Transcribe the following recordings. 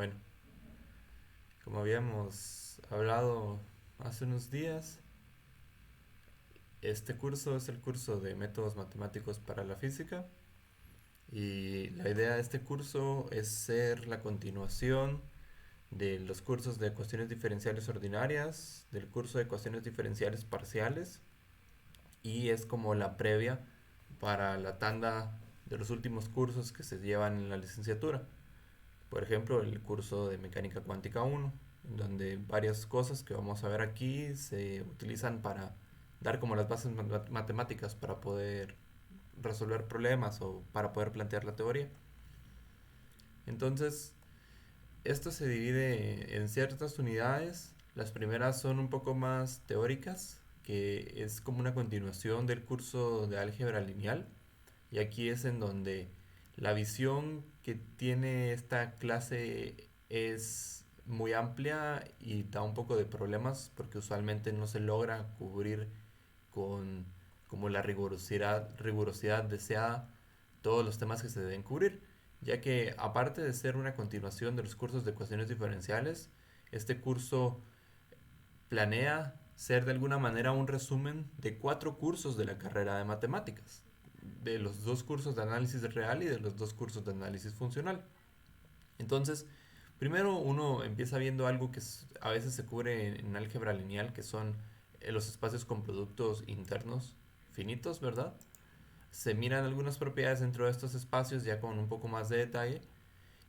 Bueno, como habíamos hablado hace unos días, este curso es el curso de métodos matemáticos para la física y la idea de este curso es ser la continuación de los cursos de ecuaciones diferenciales ordinarias, del curso de ecuaciones diferenciales parciales y es como la previa para la tanda de los últimos cursos que se llevan en la licenciatura. Por ejemplo, el curso de Mecánica Cuántica 1, donde varias cosas que vamos a ver aquí se utilizan para dar como las bases matemáticas para poder resolver problemas o para poder plantear la teoría. Entonces, esto se divide en ciertas unidades. Las primeras son un poco más teóricas, que es como una continuación del curso de álgebra lineal. Y aquí es en donde la visión que tiene esta clase es muy amplia y da un poco de problemas porque usualmente no se logra cubrir con como la rigurosidad deseada todos los temas que se deben cubrir, ya que aparte de ser una continuación de los cursos de ecuaciones diferenciales, este curso planea ser de alguna manera un resumen de 4 cursos de la carrera de matemáticas, de los 2 cursos de análisis real y de los 2 cursos de análisis funcional. Entonces, primero uno empieza viendo algo que a veces se cubre en álgebra lineal, que son los espacios con productos internos finitos, ¿verdad? Se miran algunas propiedades dentro de estos espacios ya con un poco más de detalle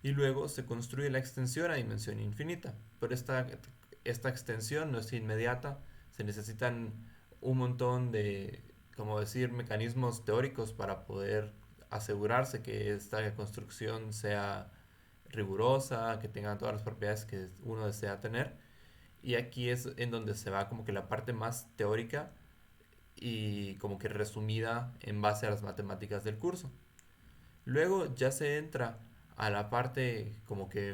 y luego se construye la extensión a dimensión infinita. Pero esta extensión no es inmediata, se necesitan un montón de, como decir, mecanismos teóricos para poder asegurarse que esta construcción sea rigurosa, que tenga todas las propiedades que uno desea tener. Y aquí es en donde se va como que la parte más teórica y como que resumida en base a las matemáticas del curso. Luego ya se entra a la parte como que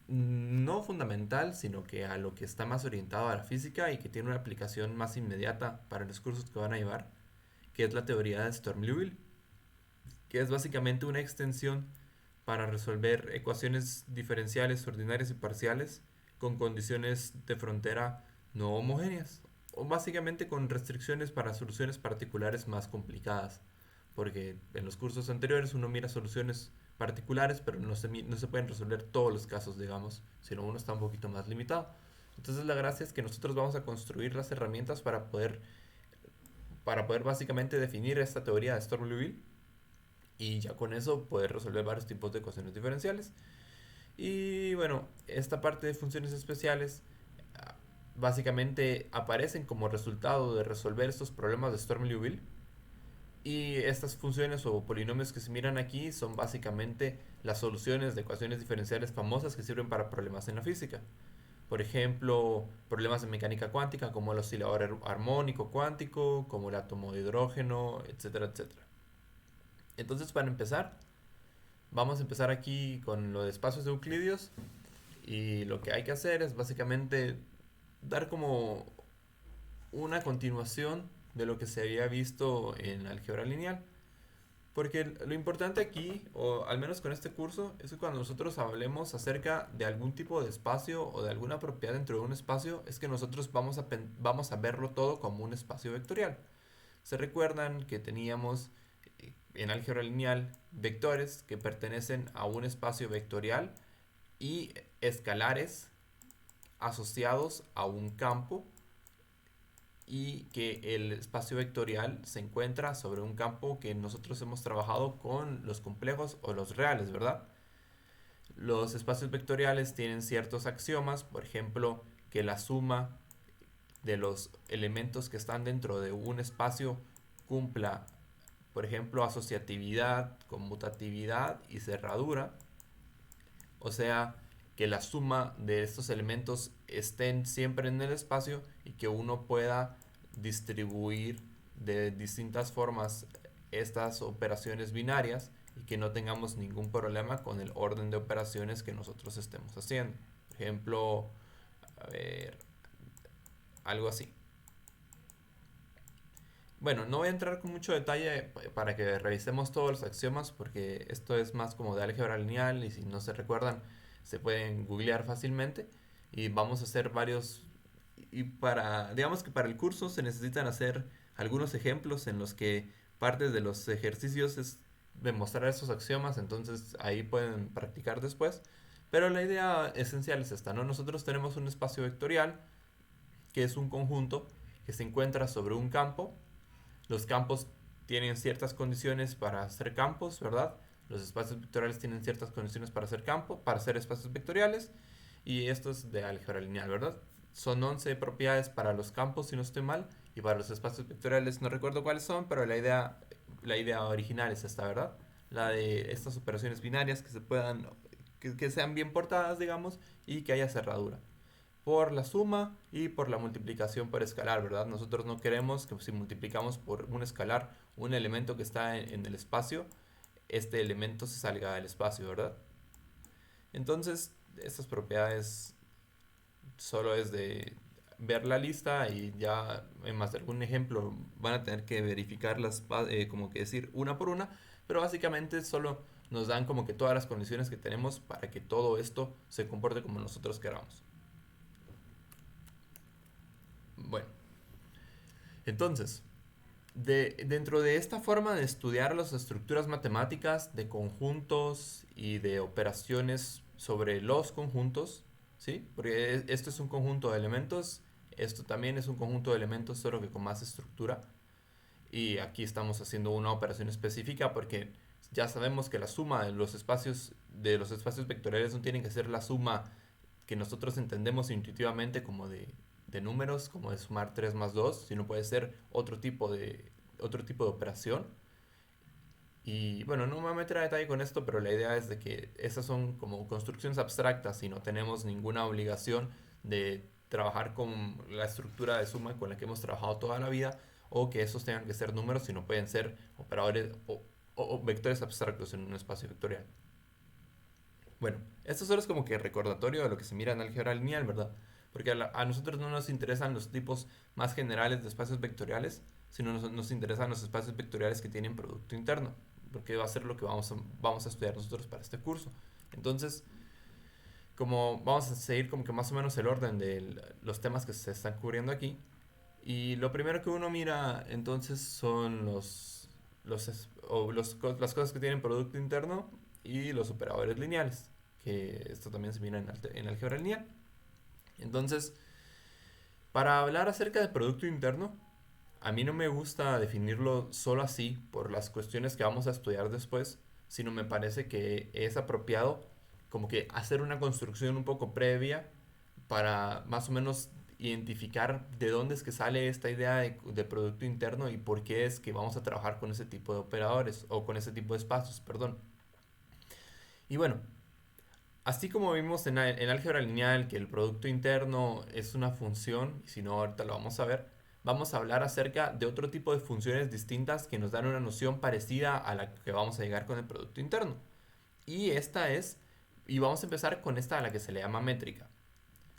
no fundamental, sino que a lo que está más orientado a la física y que tiene una aplicación más inmediata para los cursos que van a llevar, que es la teoría de Sturm-Liouville, que es básicamente una extensión para resolver ecuaciones diferenciales, ordinarias y parciales con condiciones de frontera no homogéneas, o básicamente con restricciones para soluciones particulares más complicadas, porque en los cursos anteriores uno mira soluciones particulares, pero no se pueden resolver todos los casos, digamos, sino uno está un poquito más limitado. Entonces la gracia es que nosotros vamos a construir las herramientas para poder básicamente definir esta teoría de Sturm-Liouville y ya con eso poder resolver varios tipos de ecuaciones diferenciales. Y bueno, esta parte de funciones especiales básicamente aparecen como resultado de resolver estos problemas de Sturm-Liouville. Y estas funciones o polinomios que se miran aquí son básicamente las soluciones de ecuaciones diferenciales famosas que sirven para problemas en la física. Por ejemplo, problemas de mecánica cuántica como el oscilador armónico cuántico, como el átomo de hidrógeno, etcétera, etcétera. Entonces, para empezar, vamos a empezar aquí con lo de espacios euclidios y lo que hay que hacer es básicamente dar como una continuación de lo que se había visto en álgebra lineal. Porque lo importante aquí, o al menos con este curso, es que cuando nosotros hablemos acerca de algún tipo de espacio o de alguna propiedad dentro de un espacio, es que nosotros vamos a verlo todo como un espacio vectorial. Se recuerdan que teníamos en álgebra lineal vectores que pertenecen a un espacio vectorial y escalares asociados a un campo y que el espacio vectorial se encuentra sobre un campo que nosotros hemos trabajado con los complejos o los reales, ¿verdad? Los espacios vectoriales tienen ciertos axiomas, por ejemplo, que la suma de los elementos que están dentro de un espacio cumpla, por ejemplo, asociatividad, conmutatividad y cerradura. O sea, que la suma de estos elementos estén siempre en el espacio y que uno pueda distribuir de distintas formas estas operaciones binarias y que no tengamos ningún problema con el orden de operaciones que nosotros estemos haciendo. Por ejemplo, a ver, algo así. Bueno, no voy a entrar con mucho detalle para que revisemos todos los axiomas porque esto es más como de álgebra lineal y si no se recuerdan, se pueden googlear fácilmente y vamos a hacer varios, y digamos que para el curso se necesitan hacer algunos ejemplos en los que parte de los ejercicios es demostrar esos axiomas, entonces ahí pueden practicar después. Pero la idea esencial es esta, ¿no? Nosotros tenemos un espacio vectorial que es un conjunto que se encuentra sobre un campo. Los campos tienen ciertas condiciones para ser campos, ¿verdad? Los espacios vectoriales tienen ciertas condiciones para ser campo, para ser espacios vectoriales. Y esto es de álgebra lineal, ¿verdad? Son 11 propiedades para los campos, si no estoy mal, y para los espacios vectoriales no recuerdo cuáles son, pero la idea original es esta, ¿verdad? La de estas operaciones binarias que se puedan, que sean bien portadas, digamos, y que haya cerradura por la suma y por la multiplicación por escalar, ¿verdad? Nosotros no queremos que si multiplicamos por un escalar un elemento que está en el espacio, este elemento se salga del espacio, ¿verdad? Entonces, estas propiedades solo es de ver la lista y ya en más de algún ejemplo van a tener que verificarlas, como que decir una por una, pero básicamente solo nos dan como que todas las condiciones que tenemos para que todo esto se comporte como nosotros queramos. Bueno, entonces, dentro de esta forma de estudiar las estructuras matemáticas de conjuntos y de operaciones sobre los conjuntos, ¿sí? Porque esto es un conjunto de elementos, esto también es un conjunto de elementos, solo que con más estructura. Y aquí estamos haciendo una operación específica porque ya sabemos que la suma de los espacios vectoriales no tienen que ser la suma que nosotros entendemos intuitivamente como de números, como de sumar 3 más 2, sino puede ser otro tipo de operación. Y bueno, no me voy a meter a detalle con esto, pero la idea es de que esas son como construcciones abstractas y no tenemos ninguna obligación de trabajar con la estructura de suma con la que hemos trabajado toda la vida, o que esos tengan que ser números, sino pueden ser operadores o vectores abstractos en un espacio vectorial. Bueno, esto solo es como que recordatorio de lo que se mira en álgebra lineal, ¿verdad? Porque a nosotros no nos interesan los tipos más generales de espacios vectoriales, sino nos interesan los espacios vectoriales que tienen producto interno, porque va a ser lo que vamos a estudiar nosotros para este curso. Entonces, como vamos a seguir como que más o menos el orden de los temas que se están cubriendo aquí, y lo primero que uno mira entonces son las cosas que tienen producto interno y los operadores lineales, que esto también se mira en álgebra lineal. Entonces, para hablar acerca del producto interno, a mí no me gusta definirlo solo así por las cuestiones que vamos a estudiar después, sino me parece que es apropiado como que hacer una construcción un poco previa para más o menos identificar de dónde es que sale esta idea de producto interno y por qué es que vamos a trabajar con ese tipo de operadores o con ese tipo de espacios, perdón. Y bueno, así como vimos en álgebra lineal que el producto interno es una función, y si no ahorita lo vamos a ver, vamos a hablar acerca de otro tipo de funciones distintas que nos dan una noción parecida a la que vamos a llegar con el producto interno. Y vamos a empezar con esta a la que se le llama métrica.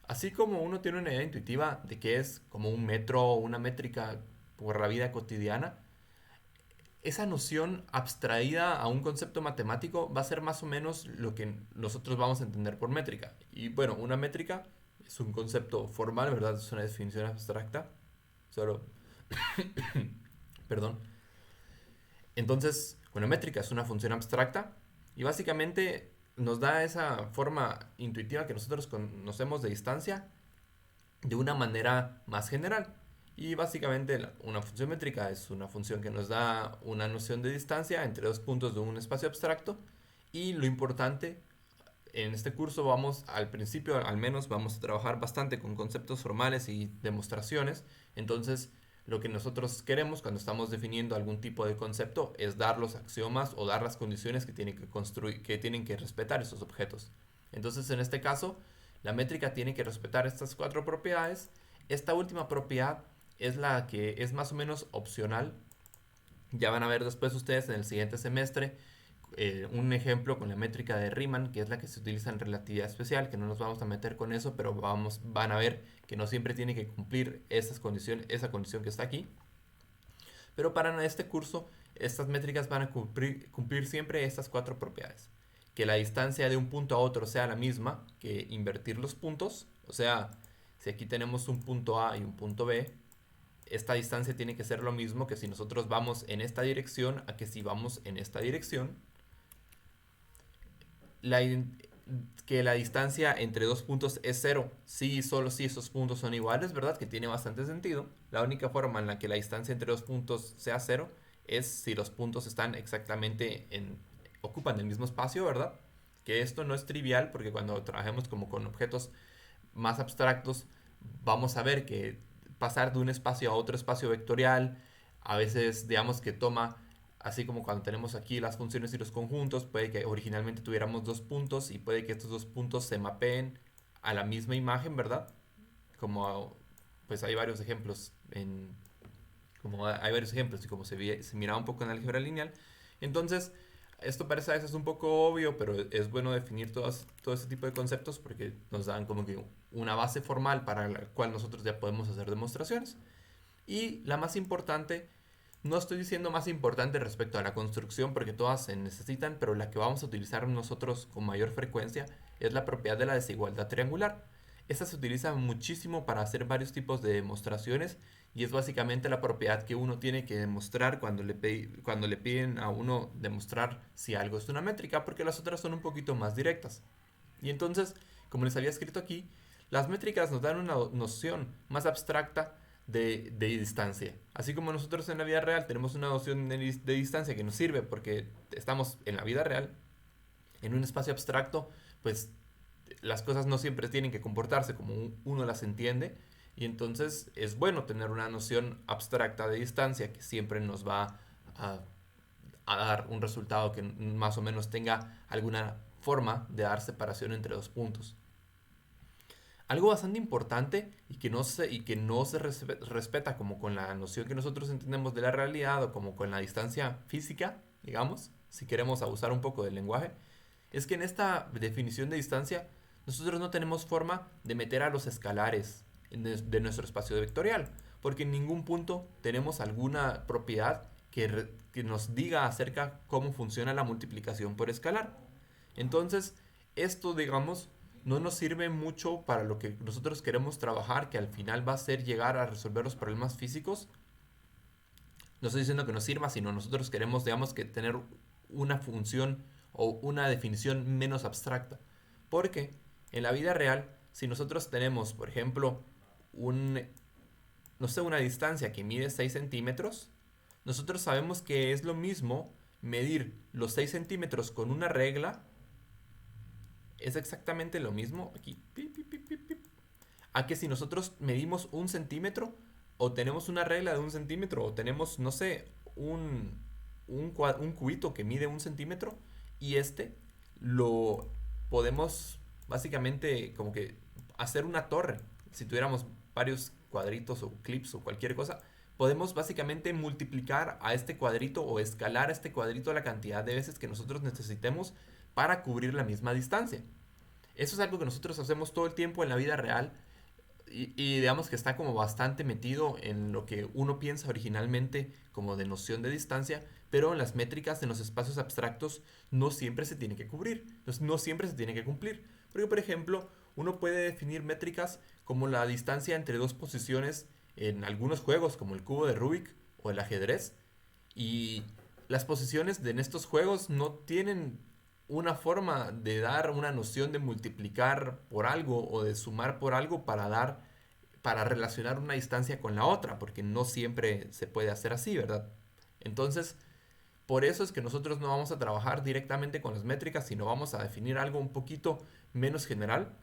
Así como uno tiene una idea intuitiva de que es como un metro o una métrica por la vida cotidiana, esa noción abstraída a un concepto matemático va a ser más o menos lo que nosotros vamos a entender por métrica. Y bueno, una métrica es un concepto formal, ¿verdad? Es una definición abstracta. Solo, perdón. Entonces, una métrica es una función abstracta y básicamente nos da esa forma intuitiva que nosotros conocemos de distancia de una manera más general. Y básicamente una función métrica es una función que nos da una noción de distancia entre dos puntos de un espacio abstracto. Y lo importante, en este curso al principio al menos, vamos a trabajar bastante con conceptos formales y demostraciones. Entonces, lo que nosotros queremos cuando estamos definiendo algún tipo de concepto es dar los axiomas o dar las condiciones que tienen que construir, que tienen que respetar esos objetos. Entonces, en este caso, la métrica tiene que respetar estas 4 propiedades. Esta última propiedad es la que es más o menos opcional. Ya van a ver después ustedes en el siguiente semestre un ejemplo con la métrica de Riemann, que es la que se utiliza en relatividad especial, que no nos vamos a meter con eso, pero van a ver que no siempre tiene que cumplir esa condición que está aquí. Pero para este curso, estas métricas van a cumplir siempre estas 4 propiedades. que la distancia de un punto a otro sea la misma, que invertir los puntos. O sea, si aquí tenemos un punto A y un punto B, esta distancia tiene que ser lo mismo que si nosotros vamos en esta dirección a que si vamos en esta dirección. La, que la distancia entre dos puntos es cero, sí, solo si esos puntos son iguales, ¿verdad? Que tiene bastante sentido. La única forma en la que la distancia entre dos puntos sea cero es si los puntos están exactamente ocupan el mismo espacio, ¿verdad? Que esto no es trivial porque cuando trabajemos como con objetos más abstractos, vamos a ver que pasar de un espacio a otro espacio vectorial, a veces digamos que toma, así como cuando tenemos aquí las funciones y los conjuntos, puede que originalmente tuviéramos dos puntos y puede que estos dos puntos se mapeen a la misma imagen, ¿verdad? Como pues hay varios ejemplos y como se mira un poco en álgebra lineal. Entonces, esto parece a veces un poco obvio, pero es bueno definir todo este tipo de conceptos porque nos dan como que una base formal para la cual nosotros ya podemos hacer demostraciones. Y la más importante, no estoy diciendo más importante respecto a la construcción porque todas se necesitan, pero la que vamos a utilizar nosotros con mayor frecuencia es la propiedad de la desigualdad triangular. Esta se utiliza muchísimo para hacer varios tipos de demostraciones y es básicamente la propiedad que uno tiene que demostrar cuando le piden a uno demostrar si algo es una métrica, porque las otras son un poquito más directas. Y entonces, como les había escrito aquí, las métricas nos dan una noción más abstracta de distancia. Así como nosotros en la vida real tenemos una noción de distancia que nos sirve porque estamos en la vida real, en un espacio abstracto, pues las cosas no siempre tienen que comportarse como uno las entiende. Y entonces es bueno tener una noción abstracta de distancia que siempre nos va a, a dar un resultado que más o menos tenga alguna forma de dar separación entre dos puntos. Algo bastante importante y que no se respeta como con la noción que nosotros entendemos de la realidad o como con la distancia física, digamos, si queremos abusar un poco del lenguaje, es que en esta definición de distancia nosotros no tenemos forma de meter a los escalares de nuestro espacio vectorial, porque en ningún punto tenemos alguna propiedad que nos diga acerca cómo funciona la multiplicación por escalar. Entonces, esto, digamos, no nos sirve mucho para lo que nosotros queremos trabajar, que al final va a ser llegar a resolver los problemas físicos. No estoy diciendo que nos sirva, sino nosotros queremos, digamos, que tener una función o una definición menos abstracta. Porque en la vida real, si nosotros tenemos, por ejemplo, no sé, una distancia que mide 6 centímetros, nosotros sabemos que es lo mismo medir los 6 centímetros con una regla, es exactamente lo mismo, aquí, a que si nosotros medimos un centímetro, o tenemos una regla de un centímetro, o tenemos, no sé, un cubito que mide un centímetro, y lo podemos básicamente como que hacer una torre. Si tuviéramos varios cuadritos o clips o cualquier cosa, podemos básicamente multiplicar a este cuadrito o escalar a este cuadrito la cantidad de veces que nosotros necesitemos para cubrir la misma distancia. Eso es algo que nosotros hacemos todo el tiempo en la vida real y digamos que está como bastante metido en lo que uno piensa originalmente como de noción de distancia, pero en las métricas en los espacios abstractos no siempre se tiene que cubrir, no siempre se tiene que cumplir. Porque, por ejemplo, uno puede definir métricas como la distancia entre dos posiciones en algunos juegos, como el cubo de Rubik o el ajedrez, y las posiciones en estos juegos no tienen una forma de dar una noción de multiplicar por algo o de sumar por algo para relacionar una distancia con la otra, porque no siempre se puede hacer así, ¿verdad? Entonces, por eso es que nosotros no vamos a trabajar directamente con las métricas, sino vamos a definir algo un poquito menos general,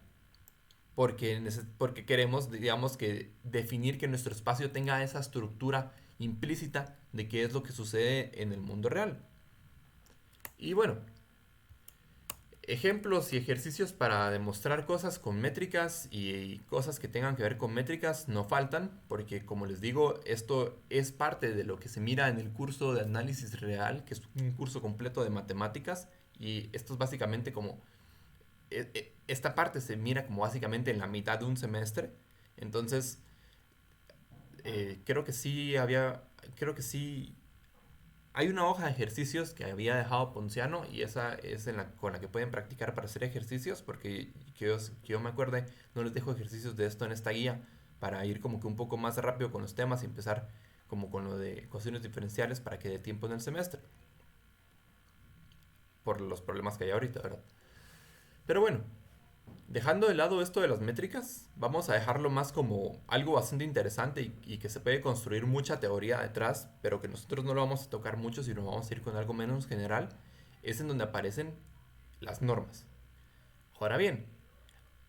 porque queremos, digamos, que definir que nuestro espacio tenga esa estructura implícita de qué es lo que sucede en el mundo real. Y bueno, ejemplos y ejercicios para demostrar cosas con métricas y cosas que tengan que ver con métricas no faltan, porque como les digo, esto es parte de lo que se mira en el curso de análisis real, que es un curso completo de matemáticas, y esto es básicamente como, esta parte se mira como básicamente en la mitad de un semestre, entonces creo que sí hay una hoja de ejercicios que había dejado Ponciano y esa es con la que pueden practicar para hacer ejercicios, porque que yo me acuerde, no les dejo ejercicios de esto en esta guía para ir como que un poco más rápido con los temas y empezar como con lo de ecuaciones diferenciales para que dé tiempo en el semestre, por los problemas que hay ahorita, ¿verdad? Pero bueno, dejando de lado esto de las métricas, vamos a dejarlo más como algo bastante interesante y que se puede construir mucha teoría detrás, pero que nosotros no lo vamos a tocar mucho, sino vamos a ir con algo menos general, es en donde aparecen las normas. Ahora bien,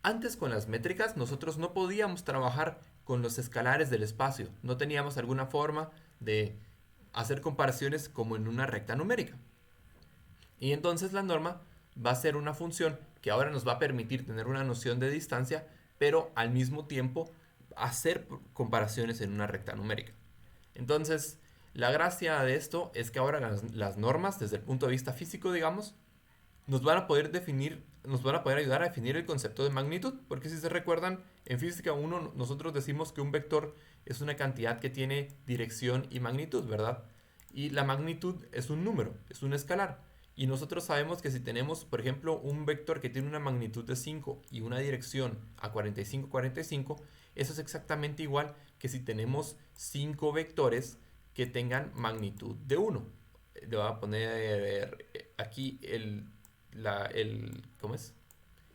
antes con las métricas nosotros no podíamos trabajar con los escalares del espacio, no teníamos alguna forma de hacer comparaciones como en una recta numérica. Y entonces la norma va a ser una función que ahora nos va a permitir tener una noción de distancia, pero al mismo tiempo hacer comparaciones en una recta numérica. Entonces, la gracia de esto es que ahora las normas, desde el punto de vista físico, digamos, nos van a poder definir, nos van a poder ayudar a definir el concepto de magnitud, porque si se recuerdan, en física 1 nosotros decimos que un vector es una cantidad que tiene dirección y magnitud, ¿verdad? Y la magnitud es un número, es un escalar. Y nosotros sabemos que si tenemos, por ejemplo, un vector que tiene una magnitud de 5 y una dirección a 45, 45, eso es exactamente igual que si tenemos 5 vectores que tengan magnitud de 1. Le voy a poner aquí ¿cómo es?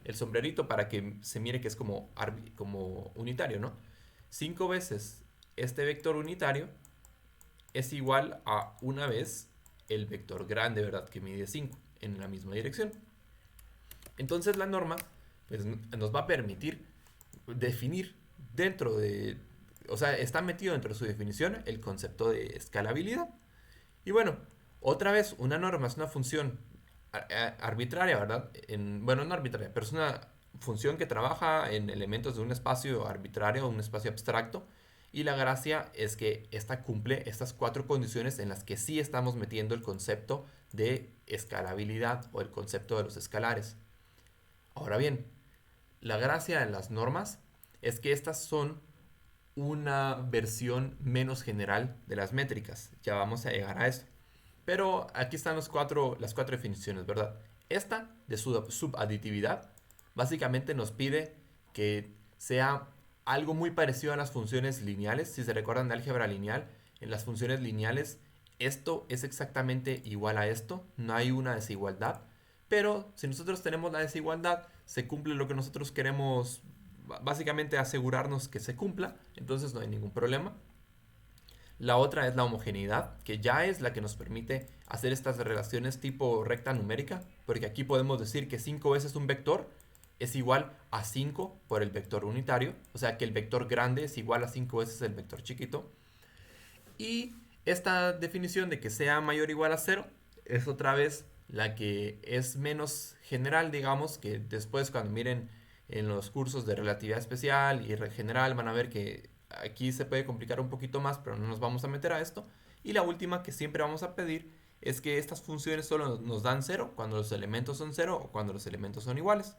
El sombrerito para que se mire que es como unitario, ¿no? 5 veces este vector unitario es igual a una vez el vector grande, ¿verdad? Que mide 5 en la misma dirección. Entonces la norma pues, nos va a permitir definir dentro de, o sea, está metido dentro de su definición el concepto de escalabilidad. Y bueno, otra vez, una norma es una función arbitraria, ¿verdad? Bueno, no arbitraria, pero es una función que trabaja en elementos de un espacio arbitrario, un espacio abstracto. Y la gracia es que esta cumple estas 4 condiciones en las que sí estamos metiendo el concepto de escalabilidad o el concepto de los escalares. Ahora bien, la gracia de las normas es que estas son una versión menos general de las métricas. Ya vamos a llegar a eso. Pero aquí están las cuatro definiciones, ¿verdad? Esta de subaditividad básicamente nos pide que sea algo muy parecido a las funciones lineales. Si se recuerdan de álgebra lineal, en las funciones lineales esto es exactamente igual a esto, no hay una desigualdad. Pero si nosotros tenemos la desigualdad, se cumple lo que nosotros queremos básicamente asegurarnos que se cumpla, entonces no hay ningún problema. La otra es la homogeneidad, que ya es la que nos permite hacer estas relaciones tipo recta numérica, porque aquí podemos decir que 5 veces un vector es igual a 5 por el vector unitario, o sea que el vector grande es igual a 5 veces el vector chiquito. Y esta definición de que sea mayor o igual a 0 es otra vez la que es menos general, digamos, que después cuando miren en los cursos de relatividad especial y general van a ver que aquí se puede complicar un poquito más, pero no nos vamos a meter a esto. Y la última que siempre vamos a pedir es que estas funciones solo nos dan 0 cuando los elementos son 0 o cuando los elementos son iguales.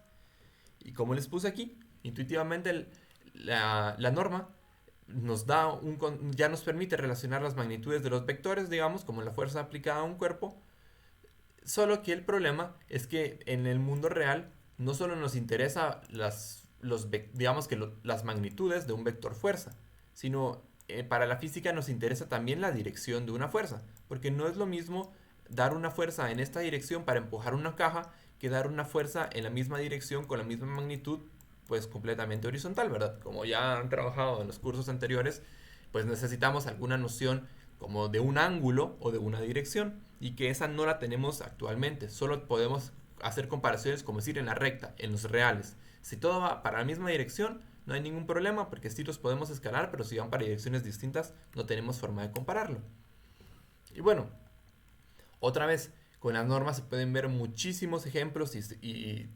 Y como les puse aquí, intuitivamente la norma nos da ya nos permite relacionar las magnitudes de los vectores, digamos, como la fuerza aplicada a un cuerpo. Solo que el problema es que en el mundo real no solo nos interesa digamos que las magnitudes de un vector fuerza, sino para la física nos interesa también la dirección de una fuerza, porque no es lo mismo dar una fuerza en esta dirección para empujar una caja que dar una fuerza en la misma dirección con la misma magnitud, pues completamente horizontal, ¿verdad? Como ya han trabajado en los cursos anteriores, pues necesitamos alguna noción como de un ángulo o de una dirección, y que esa no la tenemos actualmente, solo podemos hacer comparaciones como decir en la recta, en los reales. Si todo va para la misma dirección, no hay ningún problema porque sí los podemos escalar, pero si van para direcciones distintas, no tenemos forma de compararlo. Y bueno, otra vez, con las normas se pueden ver muchísimos ejemplos y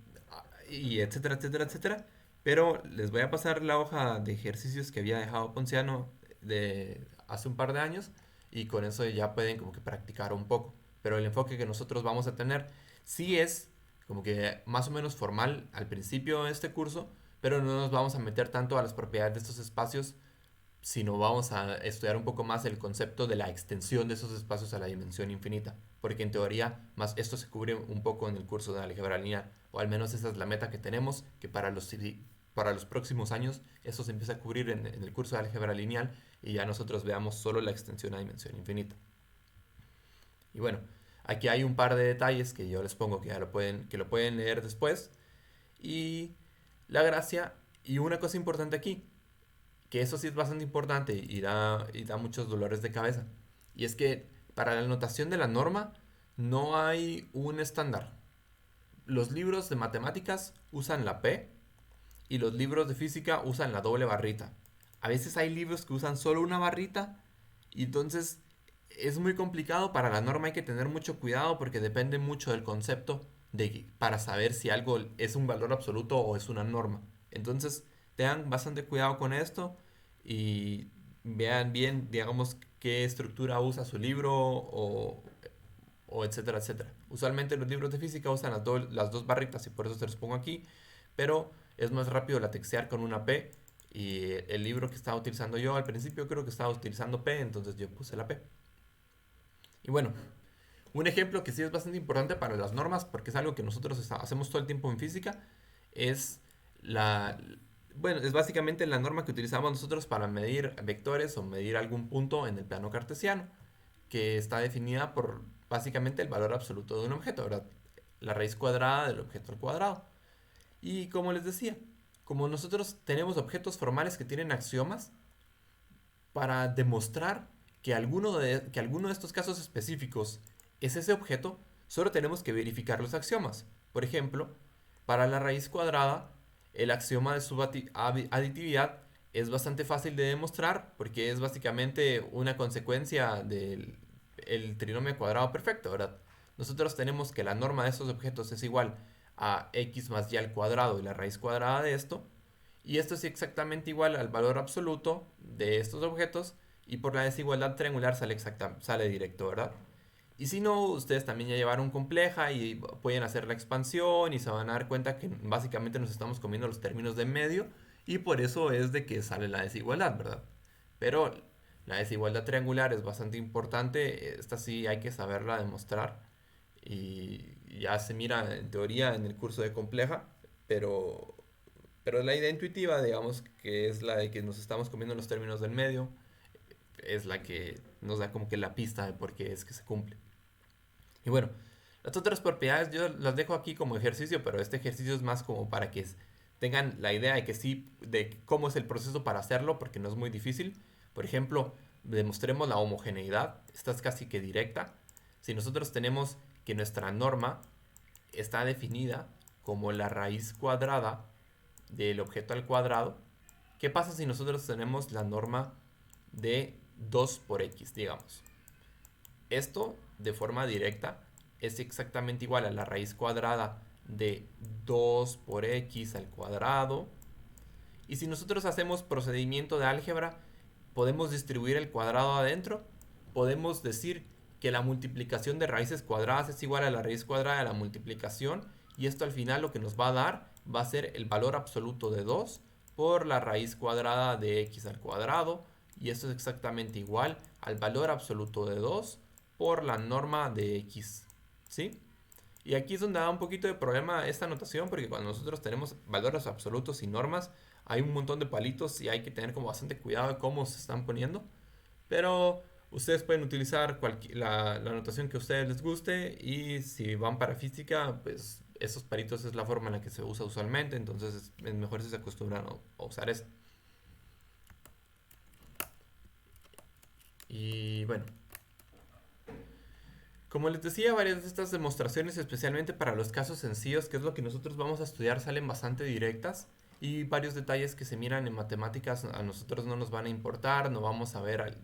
etcétera, etcétera, etcétera. Pero les voy a pasar la hoja de ejercicios que había dejado Ponciano de hace un par de años y con eso ya pueden como que practicar un poco. Pero el enfoque que nosotros vamos a tener sí es como que más o menos formal al principio de este curso, pero no nos vamos a meter tanto a las propiedades de estos espacios sino vamos a estudiar un poco más el concepto de la extensión de esos espacios a la dimensión infinita, porque en teoría más esto se cubre un poco en el curso de álgebra lineal, o al menos esa es la meta que tenemos, que para los próximos años eso se empieza a cubrir en el curso de álgebra lineal y ya nosotros veamos solo la extensión a dimensión infinita. Y bueno, aquí hay un par de detalles que yo les pongo que ya que lo pueden leer después. Y la gracia, y una cosa importante aquí, que eso sí es bastante importante y da muchos dolores de cabeza. Y es que para la notación de la norma no hay un estándar. Los libros de matemáticas usan la P y los libros de física usan la doble barrita. A veces hay libros que usan solo una barrita y entonces es muy complicado. Para la norma hay que tener mucho cuidado porque depende mucho del concepto para saber si algo es un valor absoluto o es una norma. Entonces tengan bastante cuidado con esto y vean bien, digamos, qué estructura usa su libro o etcétera, etcétera. Usualmente los libros de física usan las dos barritas y por eso se los pongo aquí, pero es más rápido latexear con una P y el libro que estaba utilizando yo al principio creo que estaba utilizando P, entonces yo puse la P. Y bueno, un ejemplo que sí es bastante importante para las normas, porque es algo que nosotros hacemos todo el tiempo en física, es la... Bueno, es básicamente la norma que utilizamos nosotros para medir vectores o medir algún punto en el plano cartesiano, que está definida por básicamente el valor absoluto de un objeto, ¿verdad? La raíz cuadrada del objeto al cuadrado. Y como les decía, como nosotros tenemos objetos formales que tienen axiomas, para demostrar que alguno de estos casos específicos es ese objeto, solo tenemos que verificar los axiomas. Por ejemplo, para la raíz cuadrada, el axioma de aditividad es bastante fácil de demostrar porque es básicamente una consecuencia del el trinomio cuadrado perfecto, ¿verdad? Nosotros tenemos que la norma de estos objetos es igual a x más y al cuadrado y la raíz cuadrada de esto, y esto es exactamente igual al valor absoluto de estos objetos y por la desigualdad triangular sale directo, ¿verdad? Y si no, ustedes también ya llevaron compleja y pueden hacer la expansión y se van a dar cuenta que básicamente nos estamos comiendo los términos de medio y por eso es de que sale la desigualdad, ¿verdad? Pero la desigualdad triangular es bastante importante, esta sí hay que saberla demostrar y ya se mira en teoría en el curso de compleja, pero la idea intuitiva, digamos, que es la de que nos estamos comiendo los términos del medio, es la que nos da como que la pista de por qué es que se cumple. Y bueno, las otras propiedades yo las dejo aquí como ejercicio, pero este ejercicio es más como para que tengan la idea de que sí, de cómo es el proceso para hacerlo, porque no es muy difícil. Por ejemplo, demostremos la homogeneidad, esta es casi que directa. Si nosotros tenemos que nuestra norma está definida como la raíz cuadrada del objeto al cuadrado, ¿qué pasa si nosotros tenemos la norma de 2 por x, digamos? Esto, de forma directa, es exactamente igual a la raíz cuadrada de 2 por x al cuadrado. Y si nosotros hacemos procedimiento de álgebra, podemos distribuir el cuadrado adentro. Podemos decir que la multiplicación de raíces cuadradas es igual a la raíz cuadrada de la multiplicación. Y esto al final lo que nos va a dar va a ser el valor absoluto de 2 por la raíz cuadrada de x al cuadrado. Y esto es exactamente igual al valor absoluto de 2 por la norma de x. ¿Sí? Y aquí es donde da un poquito de problema esta notación, porque cuando nosotros tenemos valores absolutos y normas, hay un montón de palitos y hay que tener como bastante cuidado de cómo se están poniendo. Pero ustedes pueden utilizar la notación que a ustedes les guste y si van para física, pues esos palitos es la forma en la que se usa usualmente, entonces es mejor si se acostumbran a usar esto. Y bueno, como les decía, varias de estas demostraciones, especialmente para los casos sencillos, que es lo que nosotros vamos a estudiar, salen bastante directas y varios detalles que se miran en matemáticas a nosotros no nos van a importar, no vamos a ver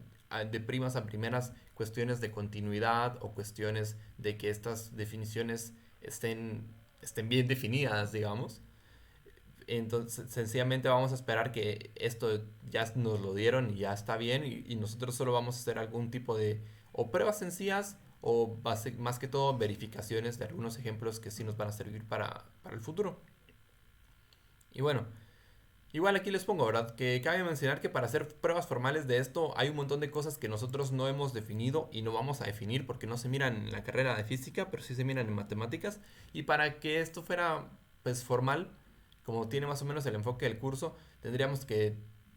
de primas a primeras cuestiones de continuidad o cuestiones de que estas definiciones estén bien definidas, digamos. Entonces, sencillamente vamos a esperar que esto ya nos lo dieron y ya está bien y nosotros solo vamos a hacer algún tipo de o pruebas sencillas o más que todo verificaciones de algunos ejemplos que sí nos van a servir para el futuro. Y bueno, Igual aquí les pongo, ¿verdad? Que cabe mencionar que para hacer pruebas formales de esto hay un montón de cosas que nosotros no hemos definido y no vamos a definir porque no se miran en la carrera de física, pero sí se miran en matemáticas. Y para que esto fuera pues formal, como tiene más o menos el enfoque del curso, tendríamos que...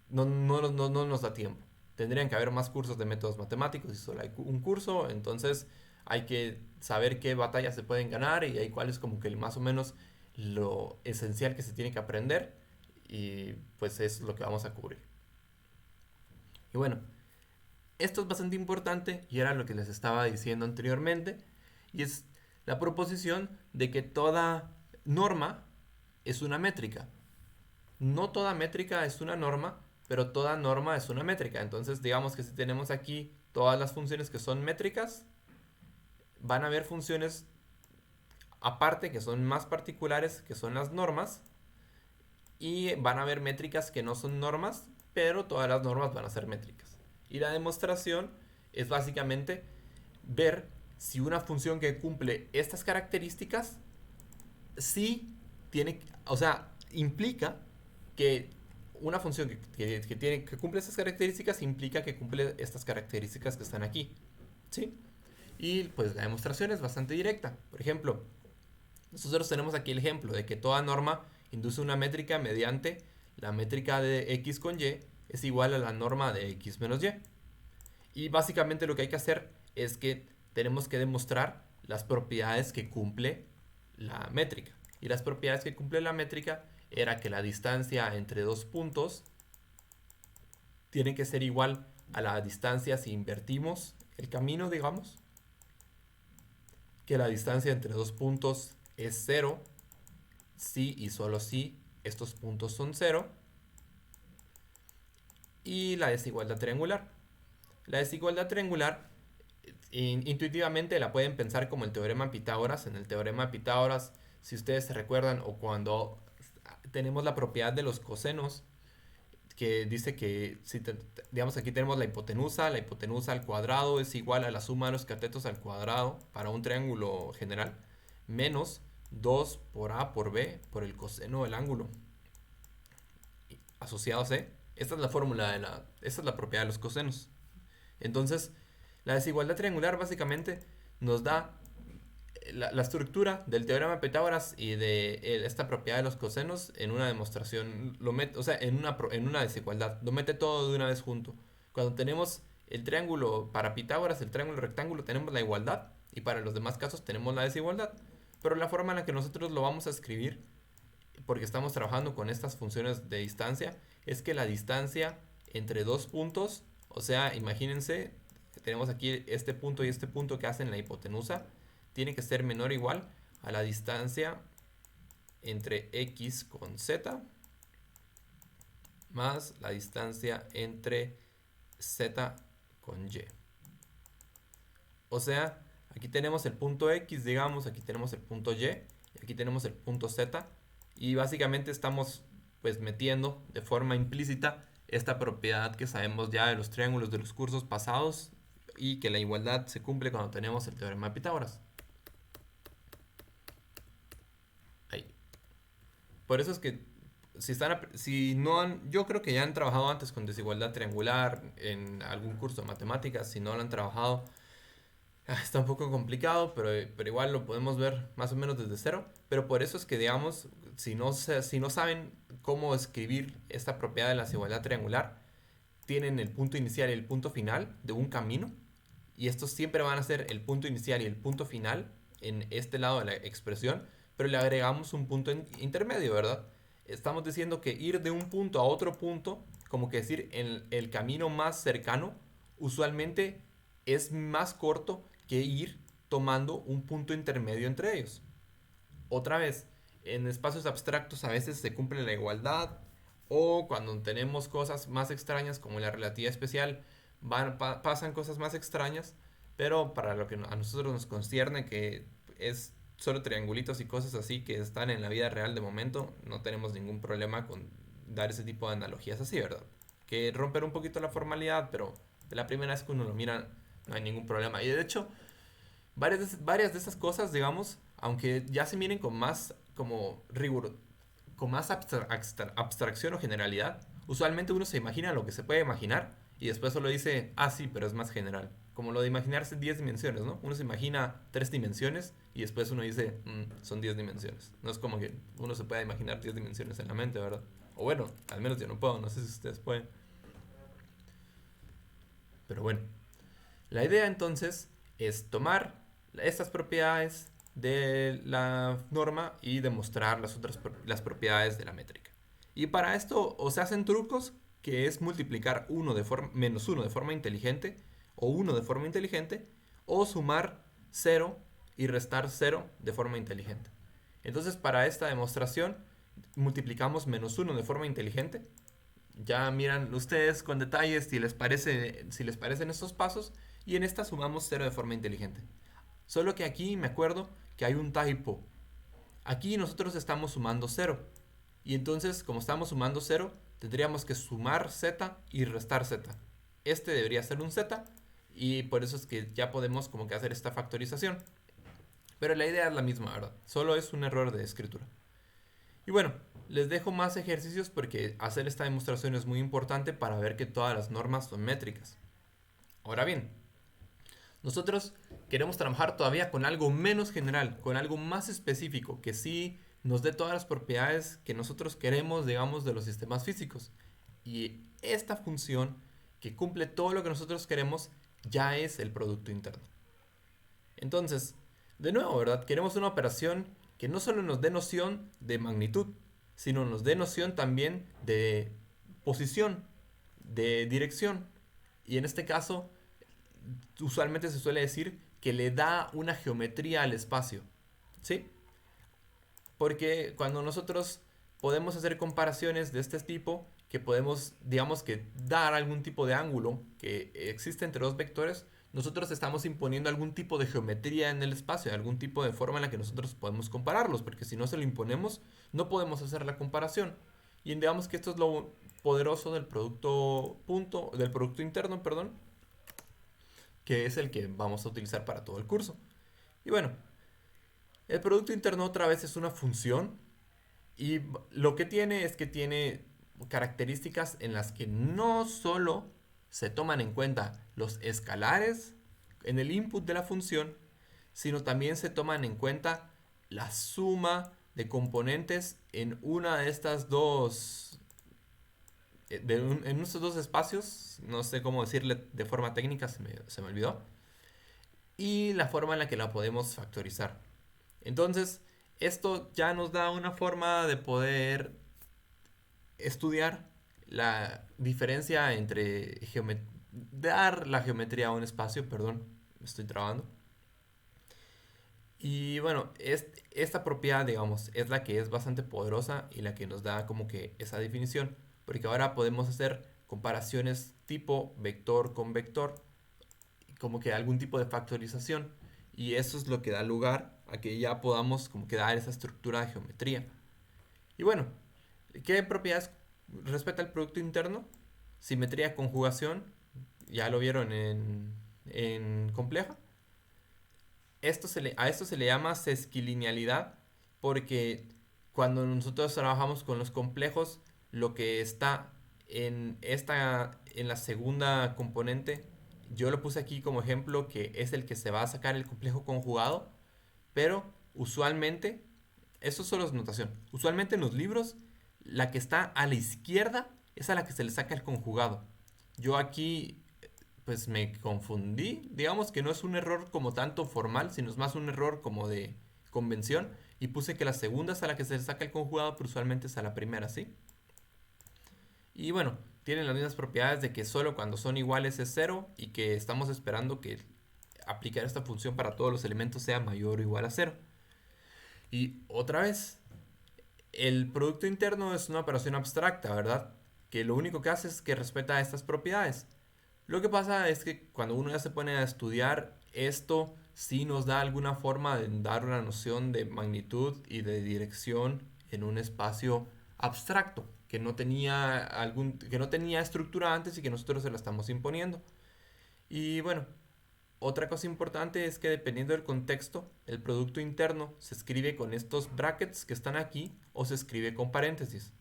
no nos da tiempo. Tendrían que haber más cursos de métodos matemáticos y solo hay un curso, entonces hay que saber qué batallas se pueden ganar y ahí cuál es como que el más o menos lo esencial que se tiene que aprender y pues es lo que vamos a cubrir. Y bueno, esto es bastante importante y era lo que les estaba diciendo anteriormente y es la proposición de que toda norma es una métrica. No toda métrica es una norma, pero toda norma es una métrica. Entonces digamos que si tenemos aquí todas las funciones que son métricas, van a haber funciones aparte que son más particulares, que son las normas, y van a haber métricas que no son normas, pero todas las normas van a ser métricas. Y la demostración es básicamente ver si una función que cumple estas características sí tiene, o sea, implica que una función que cumple estas características implica que cumple estas características que están aquí. ¿Sí? Y pues la demostración es bastante directa. Por ejemplo, nosotros tenemos aquí el ejemplo de que toda norma induce una métrica mediante la métrica de x con y es igual a la norma de x menos y. Y básicamente lo que hay que hacer es que tenemos que demostrar las propiedades que cumple la métrica. Y las propiedades que cumple la métrica era que la distancia entre dos puntos tiene que ser igual a la distancia si invertimos el camino, digamos. Que la distancia entre dos puntos es 0 si y solo si estos puntos son 0. Y la desigualdad triangular. La desigualdad triangular intuitivamente la pueden pensar como el teorema de Pitágoras. En el teorema de Pitágoras, si ustedes se recuerdan, o cuando tenemos la propiedad de los cosenos, que dice que, si digamos, aquí tenemos la hipotenusa al cuadrado es igual a la suma de los catetos al cuadrado para un triángulo general, menos 2 por A por B por el coseno del ángulo asociado a C. Esta es la fórmula esta es la propiedad de los cosenos. Entonces, la desigualdad triangular básicamente nos da la estructura del teorema de Pitágoras y de esta propiedad de los cosenos en una demostración, o sea, en una desigualdad, lo mete todo de una vez junto. Cuando tenemos el triángulo para Pitágoras, el triángulo rectángulo, tenemos la igualdad y para los demás casos tenemos la desigualdad. Pero la forma en la que nosotros lo vamos a escribir, porque estamos trabajando con estas funciones de distancia, es que la distancia entre dos puntos, o sea, imagínense, tenemos aquí este punto y este punto que hacen la hipotenusa, tiene que ser menor o igual a la distancia entre x con z más la distancia entre z con y. O sea, aquí tenemos el punto x, digamos, aquí tenemos el punto y, aquí tenemos el punto z, y básicamente estamos pues metiendo de forma implícita esta propiedad que sabemos ya de los triángulos de los cursos pasados y que la igualdad se cumple cuando tenemos el teorema de Pitágoras. Ahí. Por eso es que si no han, yo creo que ya han trabajado antes con desigualdad triangular en algún curso de matemáticas. Si no lo han trabajado, está un poco complicado, pero igual lo podemos ver más o menos desde cero. Pero por eso es que, digamos, si no saben cómo escribir esta propiedad de la desigualdad triangular, tienen el punto inicial y el punto final de un camino. Y estos siempre van a ser el punto inicial y el punto final en este lado de la expresión, pero le agregamos un punto intermedio, ¿verdad? Estamos diciendo que ir de un punto a otro punto, como que decir, el camino más cercano, usualmente es más corto que ir tomando un punto intermedio entre ellos. Otra vez, en espacios abstractos a veces se cumple la igualdad, o cuando tenemos cosas más extrañas como la relatividad especial, pasan cosas más extrañas, pero para lo que a nosotros nos concierne, que es solo triangulitos y cosas así que están en la vida real de momento, no tenemos ningún problema con dar ese tipo de analogías así, ¿verdad? Que romper un poquito la formalidad, pero de la primera vez que uno lo mira no hay ningún problema. Y de hecho, varias de esas cosas, digamos, aunque ya se miren con más como rigor, con más abstracción o generalidad, usualmente uno se imagina lo que se puede imaginar y después solo dice, ah, sí, pero es más general. Como lo de imaginarse 10 dimensiones, ¿no? Uno se imagina 3 dimensiones y después uno dice, son 10 dimensiones. No es como que uno se pueda imaginar 10 dimensiones en la mente, ¿verdad? O bueno, al menos yo no puedo, no sé si ustedes pueden. Pero bueno, la idea entonces es tomar estas propiedades de la norma y demostrar las propiedades de la métrica. Y para esto o se hacen trucos, que es multiplicar menos 1 de forma inteligente, o 1 de forma inteligente, o sumar 0 y restar 0 de forma inteligente. Entonces, para esta demostración, multiplicamos menos 1 de forma inteligente. Ya miran ustedes con detalles si les parecen estos pasos, y en esta sumamos 0 de forma inteligente. Solo que aquí me acuerdo que hay un typo. Aquí nosotros estamos sumando 0. Y entonces, como estamos sumando 0, tendríamos que sumar z y restar z. Este debería ser un z, y por eso es que ya podemos como que hacer esta factorización. Pero la idea es la misma, ¿verdad? Solo es un error de escritura. Y bueno, les dejo más ejercicios porque hacer esta demostración es muy importante para ver que todas las normas son métricas. Ahora bien, nosotros queremos trabajar todavía con algo menos general, con algo más específico, que sí nos dé todas las propiedades que nosotros queremos, digamos, de los sistemas físicos. Y esta función que cumple todo lo que nosotros queremos ya es el producto interno. Entonces, de nuevo, ¿verdad? Queremos una operación que no solo nos dé noción de magnitud, sino nos dé noción también de posición, de dirección. Y en este caso, usualmente se suele decir que le da una geometría al espacio. ¿Sí? Porque cuando nosotros podemos hacer comparaciones de este tipo, que podemos, digamos que dar algún tipo de ángulo que existe entre dos vectores, nosotros estamos imponiendo algún tipo de geometría en el espacio, algún tipo de forma en la que nosotros podemos compararlos, porque si no se lo imponemos, no podemos hacer la comparación. Y digamos que esto es lo poderoso del del producto interno, perdón, que es el que vamos a utilizar para todo el curso. Y bueno, el producto interno otra vez es una función y lo que tiene es que tiene características en las que no solo se toman en cuenta los escalares en el input de la función, sino también se toman en cuenta la suma de componentes en una de estas dos en estos dos espacios, no sé cómo decirle de forma técnica, se me olvidó, y la forma en la que la podemos factorizar. Entonces, esto ya nos da una forma de poder estudiar la diferencia entre dar la geometría a un espacio, perdón, me estoy trabando. Y bueno, esta propiedad, digamos, es la que es bastante poderosa y la que nos da como que esa definición, porque ahora podemos hacer comparaciones tipo vector con vector, como que algún tipo de factorización, y eso es lo que da lugar a que ya podamos como que dar esa estructura de geometría. Y bueno, ¿qué propiedades respecta al producto interno? Simetría, conjugación, ya lo vieron en compleja. A esto se le llama sesquilinealidad porque cuando nosotros trabajamos con los complejos, lo que está en la segunda componente, yo lo puse aquí como ejemplo que es el que se va a sacar el complejo conjugado, pero usualmente, eso solo es notación, usualmente en los libros, la que está a la izquierda es a la que se le saca el conjugado. Yo aquí pues me confundí. Digamos que no es un error como tanto formal, sino es más un error como de convención. Y puse que la segunda es a la que se le saca el conjugado, pero usualmente es a la primera, ¿sí? Y bueno, tienen las mismas propiedades de que solo cuando son iguales es cero y que estamos esperando que aplicar esta función para todos los elementos sea mayor o igual a cero. Y otra vez, el producto interno es una operación abstracta, ¿verdad? Que lo único que hace es que respeta estas propiedades. Lo que pasa es que cuando uno ya se pone a estudiar esto, sí nos da alguna forma de dar una noción de magnitud y de dirección en un espacio abstracto que no tenía estructura antes y que nosotros se la estamos imponiendo. Y bueno, Otra cosa importante es que dependiendo del contexto, el producto interno se escribe con estos brackets que están aquí o se escribe con paréntesis.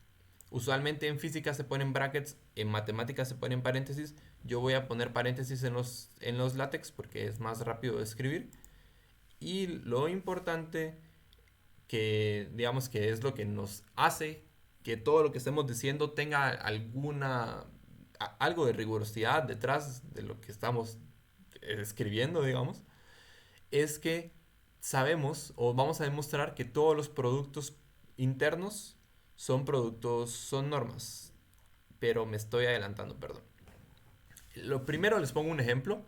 Usualmente en física se ponen brackets, en matemáticas se ponen paréntesis. Yo voy a poner paréntesis en los látex porque es más rápido de escribir. Y lo importante que digamos que es lo que nos hace que todo lo que estemos diciendo tenga algo de rigurosidad detrás de lo que estamos escribiendo, digamos, es que sabemos o vamos a demostrar que todos los productos internos son normas. Pero me estoy adelantando, perdón. Lo primero les pongo un ejemplo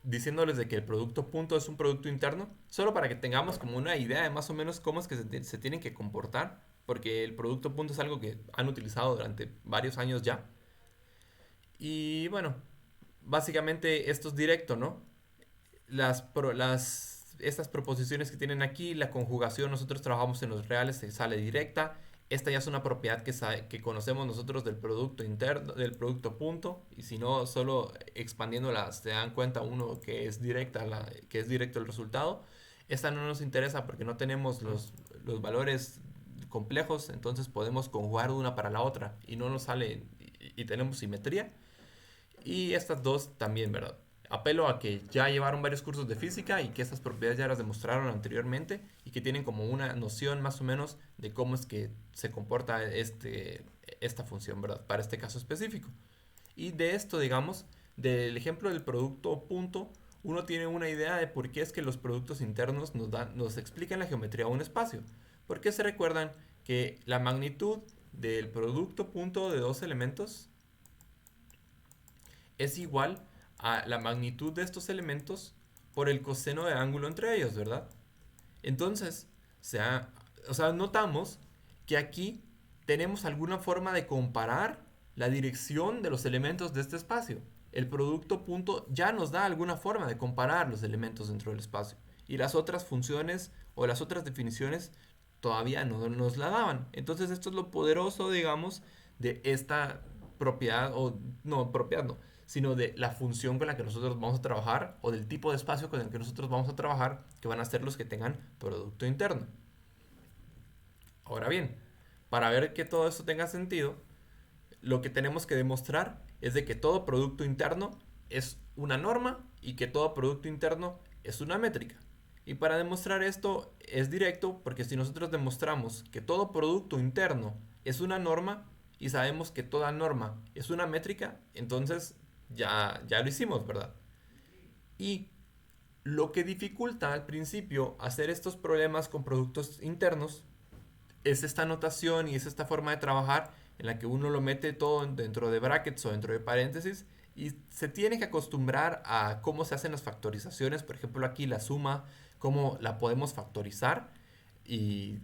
diciéndoles de que el producto punto es un producto interno, solo para que tengamos como una idea de más o menos cómo es que se tienen que comportar, porque el producto punto es algo que han utilizado durante varios años ya. Y bueno, básicamente esto es directo, ¿no? Estas proposiciones que tienen aquí, la conjugación, nosotros trabajamos en los reales, se sale directa. Esta ya es una propiedad que conocemos nosotros del producto interno, del producto punto, y si no, solo expandiéndola se dan cuenta uno que es que es directo el resultado. Esta no nos interesa porque no tenemos los valores complejos, entonces podemos conjugar una para la otra y no nos sale y tenemos simetría. Y estas dos también, ¿verdad? Apelo a que ya llevaron varios cursos de física y que estas propiedades ya las demostraron anteriormente y que tienen como una noción más o menos de cómo es que se comporta esta función, ¿verdad? Para este caso específico. Y de esto, digamos, del ejemplo del producto punto, uno tiene una idea de por qué es que los productos internos nos explican la geometría de un espacio. Porque se recuerdan que la magnitud del producto punto de dos elementos es igual a la magnitud de estos elementos por el coseno de ángulo entre ellos, ¿verdad? Entonces, o sea, notamos que aquí tenemos alguna forma de comparar la dirección de los elementos de este espacio. El producto punto ya nos da alguna forma de comparar los elementos dentro del espacio. Y las otras funciones o las otras definiciones todavía no nos la daban. Entonces esto es lo poderoso, digamos, de esta propiedad, o no, propiedad no, sino de la función con la que nosotros vamos a trabajar o del tipo de espacio con el que nosotros vamos a trabajar, que van a ser los que tengan producto interno. Ahora bien, para ver que todo esto tenga sentido, lo que tenemos que demostrar es de que todo producto interno es una norma y que todo producto interno es una métrica. Y para demostrar esto es directo porque si nosotros demostramos que todo producto interno es una norma y sabemos que toda norma es una métrica, entonces ya lo hicimos, ¿verdad? Y lo que dificulta al principio hacer estos problemas con productos internos es esta notación y es esta forma de trabajar en la que uno lo mete todo dentro de brackets o dentro de paréntesis y se tiene que acostumbrar a cómo se hacen las factorizaciones. Por ejemplo, aquí la suma, cómo la podemos factorizar, y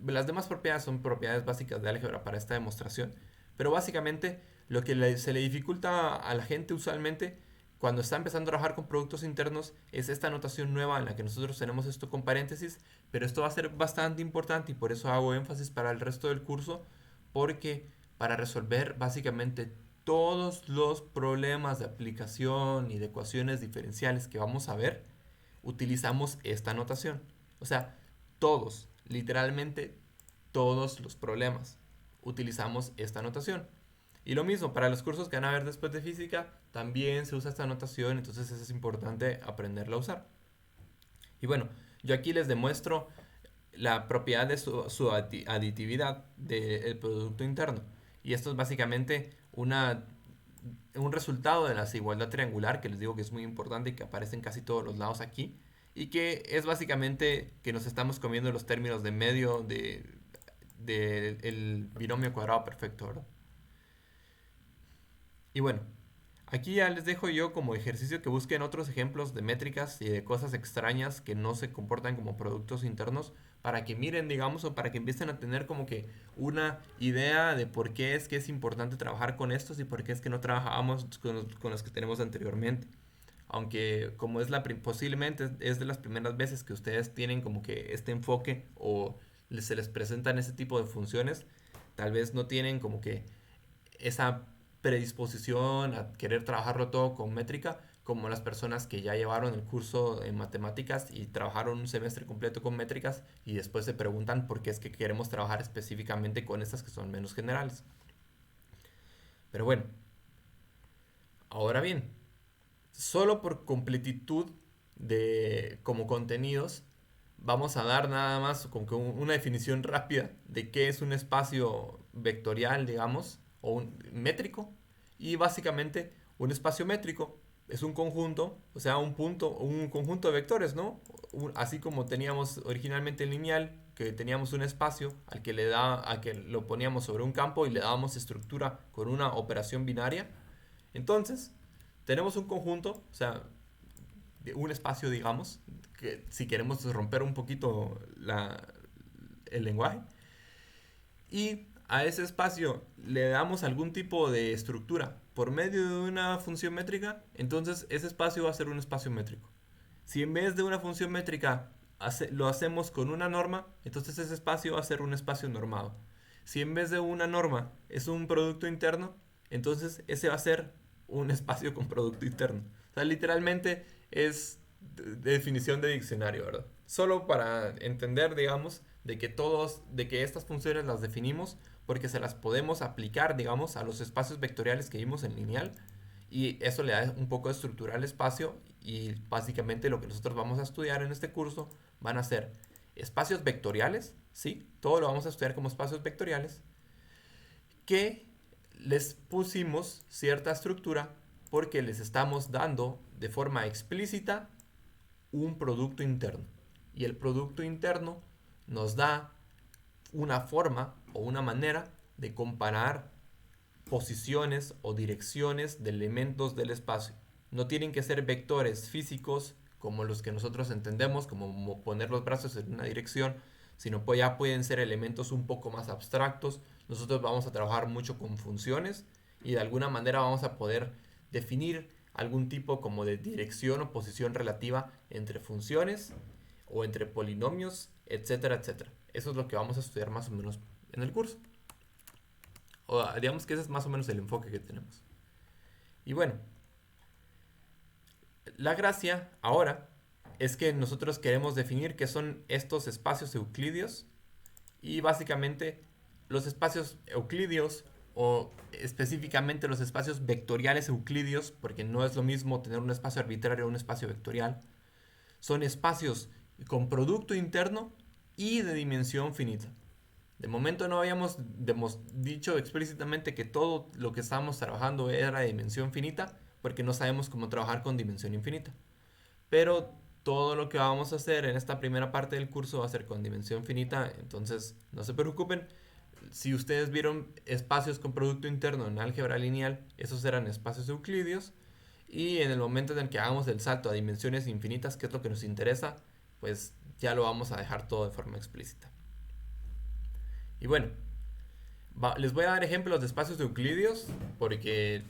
las demás propiedades son propiedades básicas de álgebra para esta demostración. Pero básicamente lo que se le dificulta a la gente usualmente cuando está empezando a trabajar con productos internos es esta notación nueva en la que nosotros tenemos esto con paréntesis, pero esto va a ser bastante importante y por eso hago énfasis para el resto del curso, porque para resolver básicamente todos los problemas de aplicación y de ecuaciones diferenciales que vamos a ver, utilizamos esta notación. O sea, todos, literalmente todos los problemas, utilizamos esta notación. Y lo mismo, para los cursos que van a ver después de física, también se usa esta notación, entonces es importante aprenderla a usar. Y bueno, yo aquí les demuestro la propiedad de su aditividad del producto interno. Y esto es básicamente un resultado de la desigualdad triangular, que les digo que es muy importante y que aparece en casi todos los lados aquí. Y que es básicamente que nos estamos comiendo los términos de medio el binomio cuadrado perfecto, ¿verdad? Y bueno, aquí ya les dejo yo como ejercicio que busquen otros ejemplos de métricas y de cosas extrañas que no se comportan como productos internos para que miren, digamos, o para que empiecen a tener como que una idea de por qué es que es importante trabajar con estos y por qué es que no trabajábamos con los que tenemos anteriormente. Aunque como es posiblemente es de las primeras veces que ustedes tienen como que este enfoque o se les presentan ese tipo de funciones, tal vez no tienen como que esa predisposición a querer trabajarlo todo con métrica, como las personas que ya llevaron el curso en matemáticas y trabajaron un semestre completo con métricas y después se preguntan por qué es que queremos trabajar específicamente con estas que son menos generales. Pero bueno, ahora bien, solo por completitud de como contenidos, vamos a dar nada más como que una definición rápida de qué es un espacio vectorial, digamos, o un métrico. Y básicamente un espacio métrico es un conjunto, o sea, un conjunto de vectores, ¿no? Así como teníamos originalmente el lineal, que teníamos un espacio a que lo poníamos sobre un campo y le dábamos estructura con una operación binaria. Entonces, tenemos un conjunto, o sea, un espacio, digamos, que si queremos romper un poquito el lenguaje, y a ese espacio le damos algún tipo de estructura por medio de una función métrica, entonces ese espacio va a ser un espacio métrico. Si en vez de una función métrica lo hacemos con una norma, entonces ese espacio va a ser un espacio normado. Si en vez de una norma es un producto interno, entonces ese va a ser un espacio con producto interno. O sea, literalmente es definición de diccionario, ¿verdad? Solo para entender, digamos, de que estas funciones las definimos porque se las podemos aplicar, digamos, a los espacios vectoriales que vimos en lineal y eso le da un poco de estructura al espacio y básicamente lo que nosotros vamos a estudiar en este curso van a ser espacios vectoriales, ¿sí? Todo lo vamos a estudiar como espacios vectoriales que les pusimos cierta estructura porque les estamos dando de forma explícita un producto interno. Y el producto interno nos da una forma o una manera de comparar posiciones o direcciones de elementos del espacio. No tienen que ser vectores físicos como los que nosotros entendemos, como poner los brazos en una dirección, sino pues ya pueden ser elementos un poco más abstractos. Nosotros vamos a trabajar mucho con funciones y de alguna manera vamos a poder definir algún tipo como de dirección o posición relativa entre funciones o entre polinomios, etcétera, etcétera. Eso es lo que vamos a estudiar más o menos en el curso. O digamos que ese es más o menos el enfoque que tenemos. Y bueno, la gracia ahora es que nosotros queremos definir qué son estos espacios euclidios y básicamente los espacios euclidios o específicamente los espacios vectoriales euclidios, porque no es lo mismo tener un espacio arbitrario o un espacio vectorial, son espacios con producto interno y de dimensión finita. De momento no habíamos dicho explícitamente que todo lo que estábamos trabajando era de dimensión finita, porque no sabemos cómo trabajar con dimensión infinita. Pero todo lo que vamos a hacer en esta primera parte del curso va a ser con dimensión finita, entonces no se preocupen. Si ustedes vieron espacios con producto interno en álgebra lineal, esos eran espacios euclidios. Y en el momento en el que hagamos el salto a dimensiones infinitas, que es lo que nos interesa, pues ya lo vamos a dejar todo de forma explícita. Y bueno, les voy a dar ejemplos de espacios euclidios porque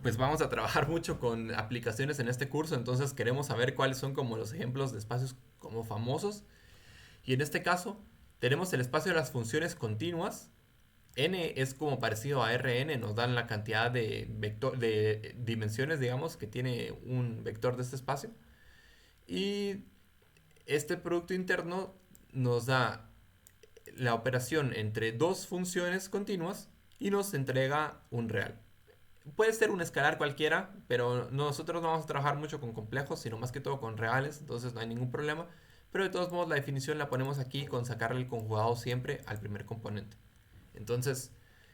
pues vamos a trabajar mucho con aplicaciones en este curso, entonces queremos saber cuáles son como los ejemplos de espacios como famosos. Y en este caso tenemos el espacio de las funciones continuas. N es como parecido a Rn, nos dan la cantidad de dimensiones, digamos, que tiene un vector de este espacio. Y este producto interno nos da la operación entre dos funciones continuas y nos entrega un real. Puede ser un escalar cualquiera, pero nosotros no vamos a trabajar mucho con complejos, sino más que todo con reales, entonces no hay ningún problema. Pero de todos modos la definición la ponemos aquí con sacarle el conjugado siempre al primer componente. Entonces,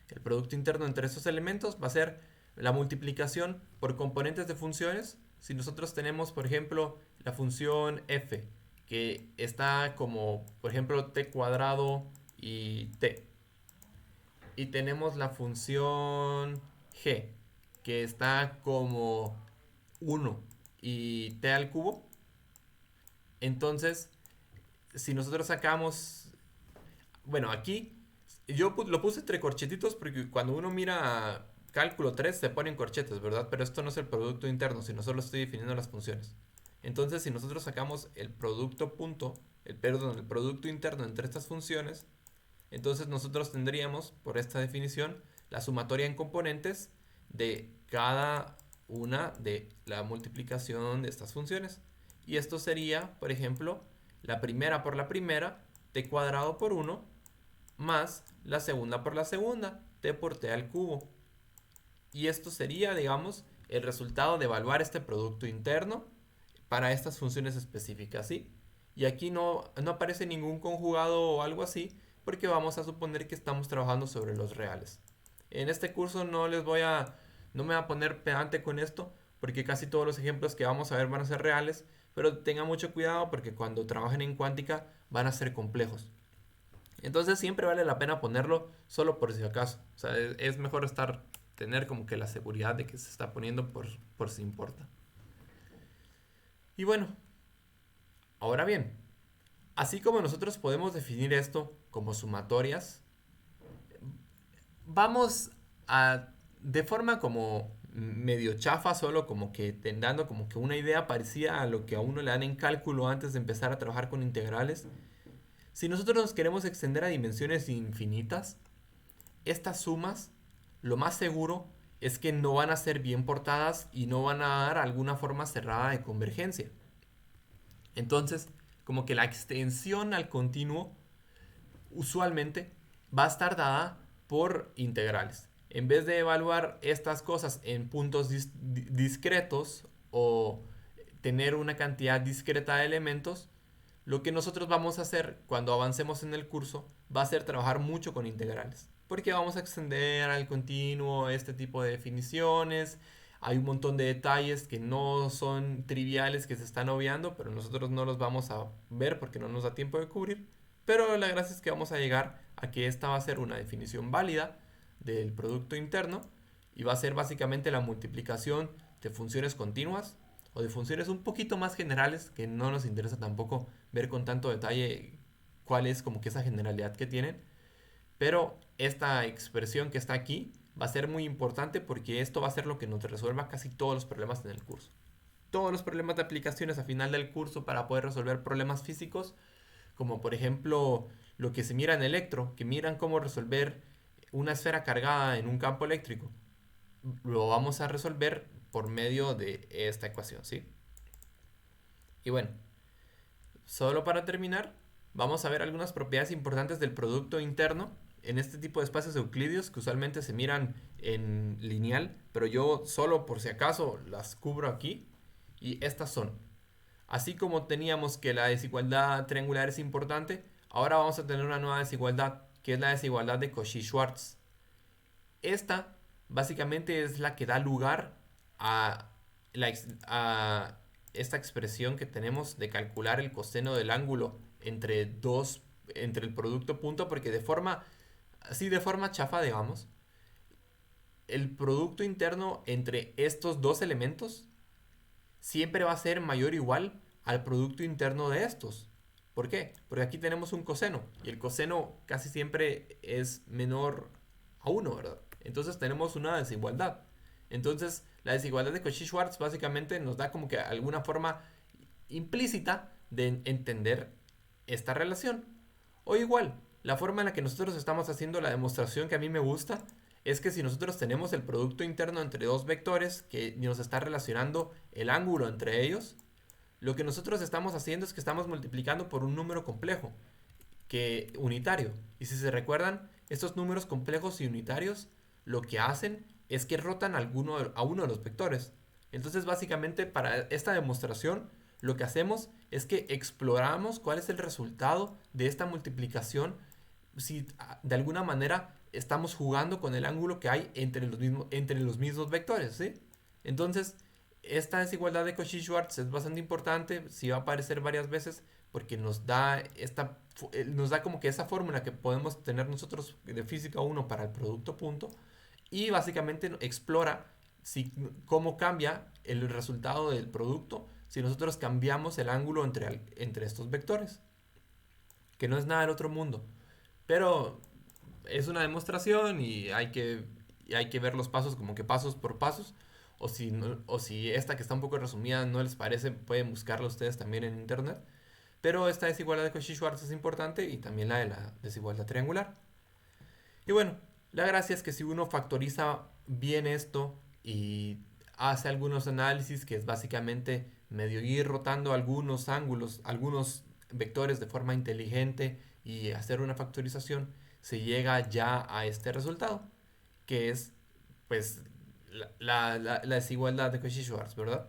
el producto interno entre esos elementos va a ser la multiplicación por componentes de funciones. Si nosotros tenemos, por ejemplo, la función f, que está como, por ejemplo, t cuadrado y t. Y tenemos la función g, que está como 1 y t al cubo. Entonces, si nosotros sacamos, bueno, aquí yo lo puse entre corchetitos porque cuando uno mira cálculo 3 se ponen corchetes, ¿verdad? Pero esto no es el producto interno, sino solo estoy definiendo las funciones. Entonces, si nosotros sacamos el producto punto, el producto interno entre estas funciones, entonces nosotros tendríamos, por esta definición, la sumatoria en componentes de cada una de la multiplicación de estas funciones. Y esto sería, por ejemplo, la primera por la primera, t cuadrado por 1, más la segunda por la segunda, t por t al cubo. Y esto sería, digamos, el resultado de evaluar este producto interno para estas funciones específicas, ¿sí? Y aquí no aparece ningún conjugado o algo así, porque vamos a suponer que estamos trabajando sobre los reales. En este curso no me voy a poner pedante con esto, porque casi todos los ejemplos que vamos a ver van a ser reales, pero tengan mucho cuidado porque cuando trabajen en cuántica van a ser complejos. Entonces siempre vale la pena ponerlo solo por si acaso. O sea, es mejor tener como que la seguridad de que se está poniendo por si importa. Y bueno, ahora bien, así como nosotros podemos definir esto como sumatorias, vamos a, de forma como medio chafa, solo como que dando como que una idea parecida a lo que a uno le dan en cálculo antes de empezar a trabajar con integrales. Si nosotros nos queremos extender a dimensiones infinitas, estas sumas, lo más seguro es que no van a ser bien portadas y no van a dar alguna forma cerrada de convergencia. Entonces, como que la extensión al continuo usualmente va a estar dada por integrales. En vez de evaluar estas cosas en puntos discretos o tener una cantidad discreta de elementos, lo que nosotros vamos a hacer cuando avancemos en el curso va a ser trabajar mucho con integrales. Porque vamos a extender al continuo este tipo de definiciones. Hay un montón de detalles que no son triviales, que se están obviando, pero nosotros no los vamos a ver porque no nos da tiempo de cubrir. Pero la gracia es que vamos a llegar a que esta va a ser una definición válida del producto interno y va a ser básicamente la multiplicación de funciones continuas o de funciones un poquito más generales que no nos interesa tampoco ver con tanto detalle cuál es como que esa generalidad que tienen. Pero esta expresión que está aquí va a ser muy importante porque esto va a ser lo que nos resuelva casi todos los problemas en el curso. Todos los problemas de aplicaciones a final del curso para poder resolver problemas físicos, como por ejemplo lo que se mira en electro, que miran cómo resolver una esfera cargada en un campo eléctrico. Lo vamos a resolver por medio de esta ecuación, ¿sí? Y bueno, solo para terminar, vamos a ver algunas propiedades importantes del producto interno en este tipo de espacios euclideos que usualmente se miran en lineal, pero yo solo por si acaso las cubro aquí. Y estas son: así como teníamos que la desigualdad triangular es importante, ahora vamos a tener una nueva desigualdad, que es la desigualdad de Cauchy-Schwarz. Esta básicamente es la que da lugar a, a esta expresión que tenemos de calcular el coseno del ángulo entre el producto punto, porque de forma chafa, digamos, el producto interno entre estos dos elementos siempre va a ser mayor o igual al producto interno de estos. ¿Por qué? Porque aquí tenemos un coseno y el coseno casi siempre es menor a 1, ¿verdad? Entonces tenemos una desigualdad. Entonces la desigualdad de Cauchy-Schwarz básicamente nos da como que alguna forma implícita de entender esta relación. O igual, la forma en la que nosotros estamos haciendo la demostración que a mí me gusta es que si nosotros tenemos el producto interno entre dos vectores que nos está relacionando el ángulo entre ellos, lo que nosotros estamos haciendo es que estamos multiplicando por un número complejo, que unitario. Y si se recuerdan, estos números complejos y unitarios lo que hacen es que rotan a uno de los vectores. Entonces, básicamente, para esta demostración, lo que hacemos es que exploramos cuál es el resultado de esta multiplicación si de alguna manera estamos jugando con el ángulo que hay entre los mismos vectores, ¿sí? Entonces, esta desigualdad de Cauchy-Schwarz es bastante importante, sí va a aparecer varias veces porque nos da como que esa fórmula que podemos tener nosotros de física 1 para el producto punto y básicamente explora cómo cambia el resultado del producto si nosotros cambiamos el ángulo entre estos vectores, que no es nada del otro mundo. Pero es una demostración y hay que ver los pasos como que pasos por pasos. O si esta que está un poco resumida no les parece, pueden buscarla ustedes también en internet. Pero esta desigualdad de Cauchy-Schwarz es importante y también la de la desigualdad triangular. Y bueno, la gracia es que si uno factoriza bien esto y hace algunos análisis que es básicamente medio ir rotando algunos ángulos, algunos vectores de forma inteligente y hacer una factorización, se llega ya a este resultado, que es pues la desigualdad de Cauchy-Schwarz, ¿verdad?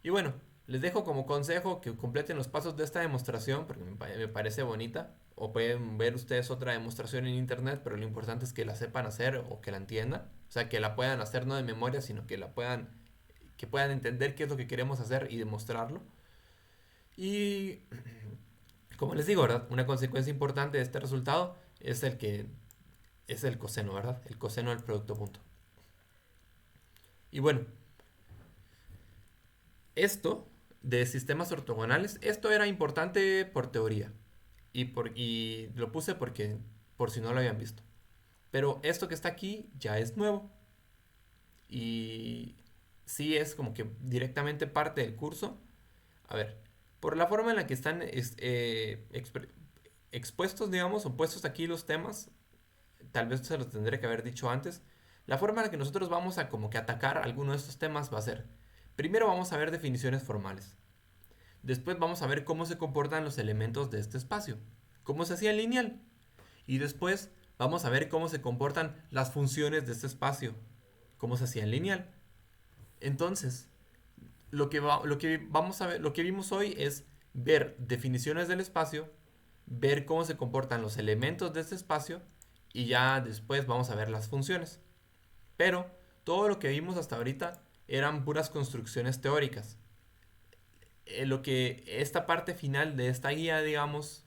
Y bueno, les dejo como consejo que completen los pasos de esta demostración porque me parece bonita. O pueden ver ustedes otra demostración en internet, pero lo importante es que la sepan hacer o que la entiendan. O sea, que la puedan hacer no de memoria, sino que puedan entender qué es lo que queremos hacer y demostrarlo. Y como les digo, ¿verdad? Una consecuencia importante de este resultado es el coseno, ¿verdad? El coseno del producto punto. Y bueno, esto de sistemas ortogonales, esto era importante por teoría. Y lo puse porque, por si no lo habían visto. Pero esto que está aquí ya es nuevo. Y sí es como que directamente parte del curso. A ver, por la forma en la que están expuestos, digamos, o puestos aquí los temas, tal vez se los tendré que haber dicho antes. La forma en la que nosotros vamos a como que atacar alguno de estos temas va a ser, primero vamos a ver definiciones formales. Después vamos a ver cómo se comportan los elementos de este espacio, cómo se hacía en lineal. Y después vamos a ver cómo se comportan las funciones de este espacio, cómo se hacía en lineal. Entonces, lo que vamos a ver, lo que vimos hoy es ver definiciones del espacio, ver cómo se comportan los elementos de este espacio y ya después vamos a ver las funciones. Pero todo lo que vimos hasta ahorita eran puras construcciones teóricas. Lo que esta parte final de esta guía, digamos,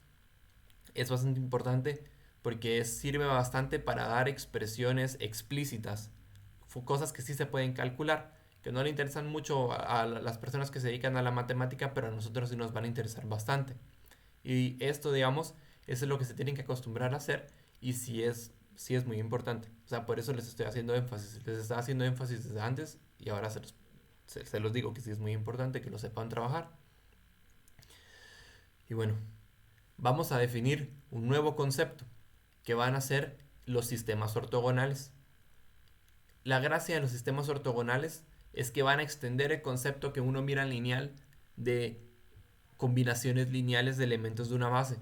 es bastante importante porque sirve bastante para dar expresiones explícitas, cosas que sí se pueden calcular, que no le interesan mucho a las personas que se dedican a la matemática, pero a nosotros sí nos van a interesar bastante. Y esto, digamos, eso es lo que se tienen que acostumbrar a hacer y sí es muy importante. O sea, por eso les estoy haciendo énfasis. Les estaba haciendo énfasis desde antes y ahora se los digo que sí es muy importante que lo sepan trabajar. Y bueno, vamos a definir un nuevo concepto que van a ser los sistemas ortogonales. La gracia de los sistemas ortogonales es que van a extender el concepto que uno mira en lineal de combinaciones lineales de elementos de una base.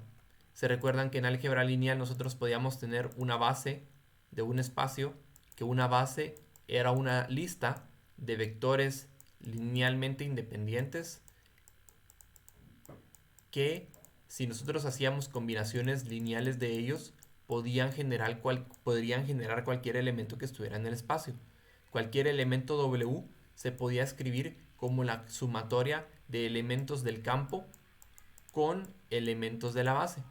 Se recuerdan que en álgebra lineal nosotros podíamos tener una base de un espacio, que una base era una lista de vectores linealmente independientes que si nosotros hacíamos combinaciones lineales de ellos podrían generar cualquier elemento que estuviera en el espacio. Cualquier elemento W se podía escribir como la sumatoria de elementos del campo con elementos de la base.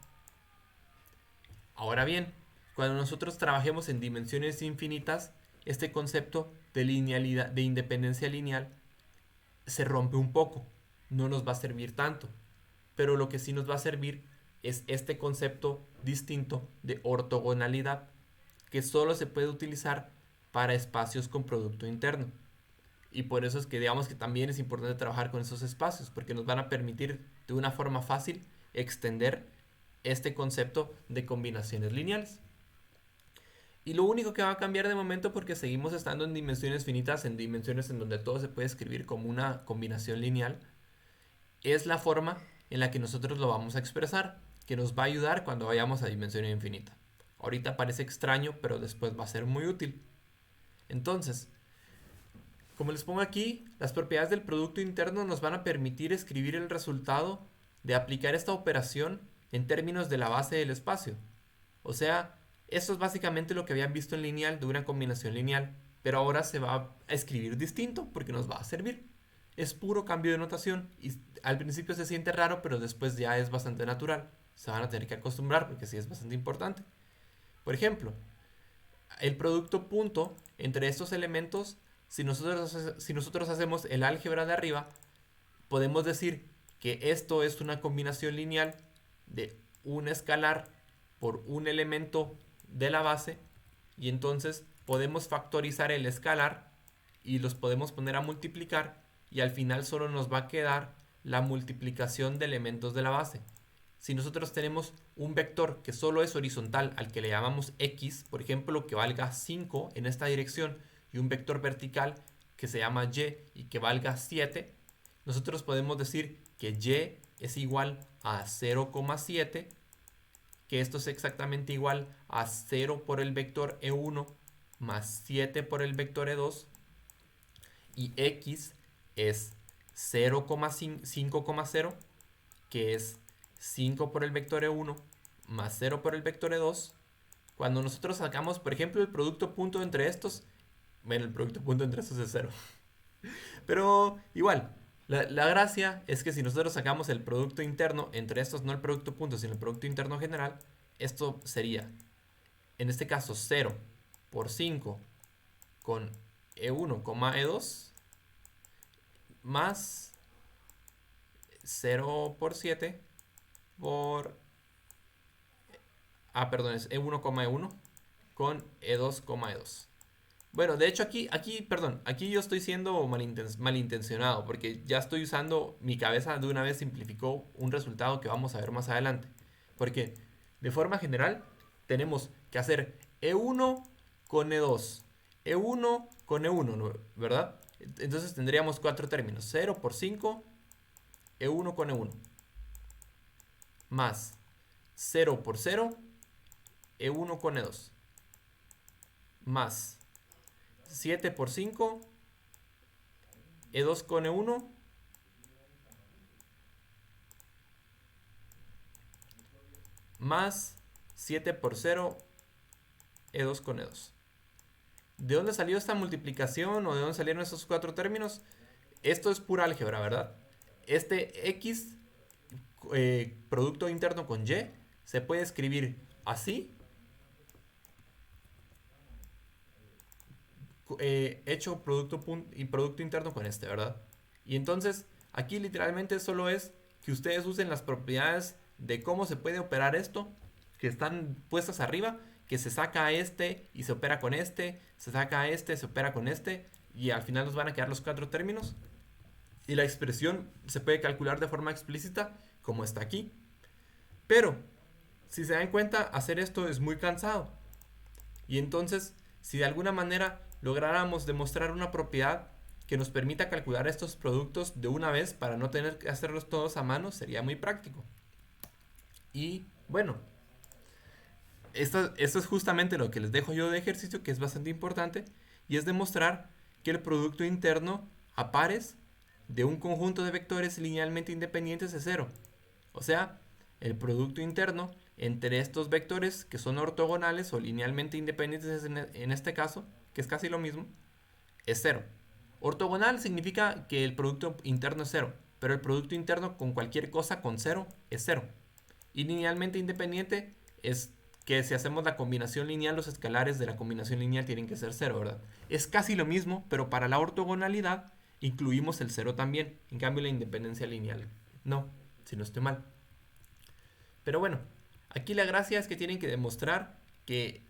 Ahora bien, cuando nosotros trabajemos en dimensiones infinitas, este concepto de linealidad, de independencia lineal, se rompe un poco. No nos va a servir tanto. Pero lo que sí nos va a servir es este concepto distinto de ortogonalidad, que solo se puede utilizar para espacios con producto interno. Y por eso es que digamos que también es importante trabajar con esos espacios, porque nos van a permitir de una forma fácil extender este concepto de combinaciones lineales. Y lo único que va a cambiar de momento, porque seguimos estando en dimensiones finitas, en dimensiones en donde todo se puede escribir como una combinación lineal, es la forma en la que nosotros lo vamos a expresar, que nos va a ayudar cuando vayamos a dimensión infinita. Ahorita parece extraño, pero después va a ser muy útil. Entonces, como les pongo aquí, las propiedades del producto interno nos van a permitir escribir el resultado de aplicar esta operación en términos de la base del espacio. O sea, esto es básicamente lo que habían visto en lineal de una combinación lineal, pero ahora se va a escribir distinto porque nos va a servir. Es puro cambio de notación y al principio se siente raro, pero después ya es bastante natural. Se van a tener que acostumbrar porque sí es bastante importante. Por ejemplo, el producto punto entre estos elementos, si nosotros hacemos el álgebra de arriba, podemos decir que esto es una combinación lineal de un escalar por un elemento de la base y entonces podemos factorizar el escalar y los podemos poner a multiplicar y al final solo nos va a quedar la multiplicación de elementos de la base. Si nosotros tenemos un vector que solo es horizontal al que le llamamos x, por ejemplo, que valga 5 en esta dirección y un vector vertical que se llama y que valga 7, nosotros podemos decir que y es igual a 0,7, que esto es exactamente igual a 0 por el vector e1 más 7 por el vector e2, y x es 0,5,0, que es 5 por el vector e1 más 0 por el vector e2. Cuando nosotros sacamos, por ejemplo, el producto punto entre estos, bueno, el producto punto entre estos es 0. Pero igual, la gracia es que si nosotros sacamos el producto interno entre estos, no el producto punto, sino el producto interno general, esto sería, en este caso, 0 por 5 con e1, e2, más 0 por 7 por... perdón, es e1, e1 con e2, e2. Bueno, de hecho aquí yo estoy siendo malintencionado porque ya estoy usando mi cabeza de una vez simplificó un resultado que vamos a ver más adelante. Porque de forma general tenemos que hacer E1 con E2, E1 con E1, ¿no? ¿Verdad? Entonces tendríamos cuatro términos, 0 por 5, E1 con E1, más 0 por 0, E1 con E2, más 7 por 5, E2 con E1, más 7 por 0, E2 con E2. ¿De dónde salió esta multiplicación o de dónde salieron esos cuatro términos? Esto es pura álgebra, ¿verdad? Este X, producto interno con Y, se puede escribir así, hecho producto interno con este, ¿verdad? Y entonces, aquí literalmente solo es que ustedes usen las propiedades de cómo se puede operar esto, que están puestas arriba, que se saca a este y se opera con este, se saca a este, se opera con este, y al final nos van a quedar los cuatro términos. Y la expresión se puede calcular de forma explícita, como está aquí. Pero, si se dan cuenta, hacer esto es muy cansado. Y entonces, si de alguna manera lográramos demostrar una propiedad que nos permita calcular estos productos de una vez para no tener que hacerlos todos a mano, sería muy práctico. Y bueno, esto es justamente lo que les dejo yo de ejercicio, que es bastante importante, y es demostrar que el producto interno a pares de un conjunto de vectores linealmente independientes es cero. O sea, el producto interno entre estos vectores que son ortogonales o linealmente independientes en este caso, que es casi lo mismo, es cero. Ortogonal significa que el producto interno es cero, pero el producto interno con cualquier cosa con cero es cero. Y linealmente independiente es que si hacemos la combinación lineal, los escalares de la combinación lineal tienen que ser cero, ¿verdad? Es casi lo mismo, pero para la ortogonalidad incluimos el cero también. En cambio, la independencia lineal no, si no estoy mal. Pero bueno, aquí la gracia es que tienen que demostrar que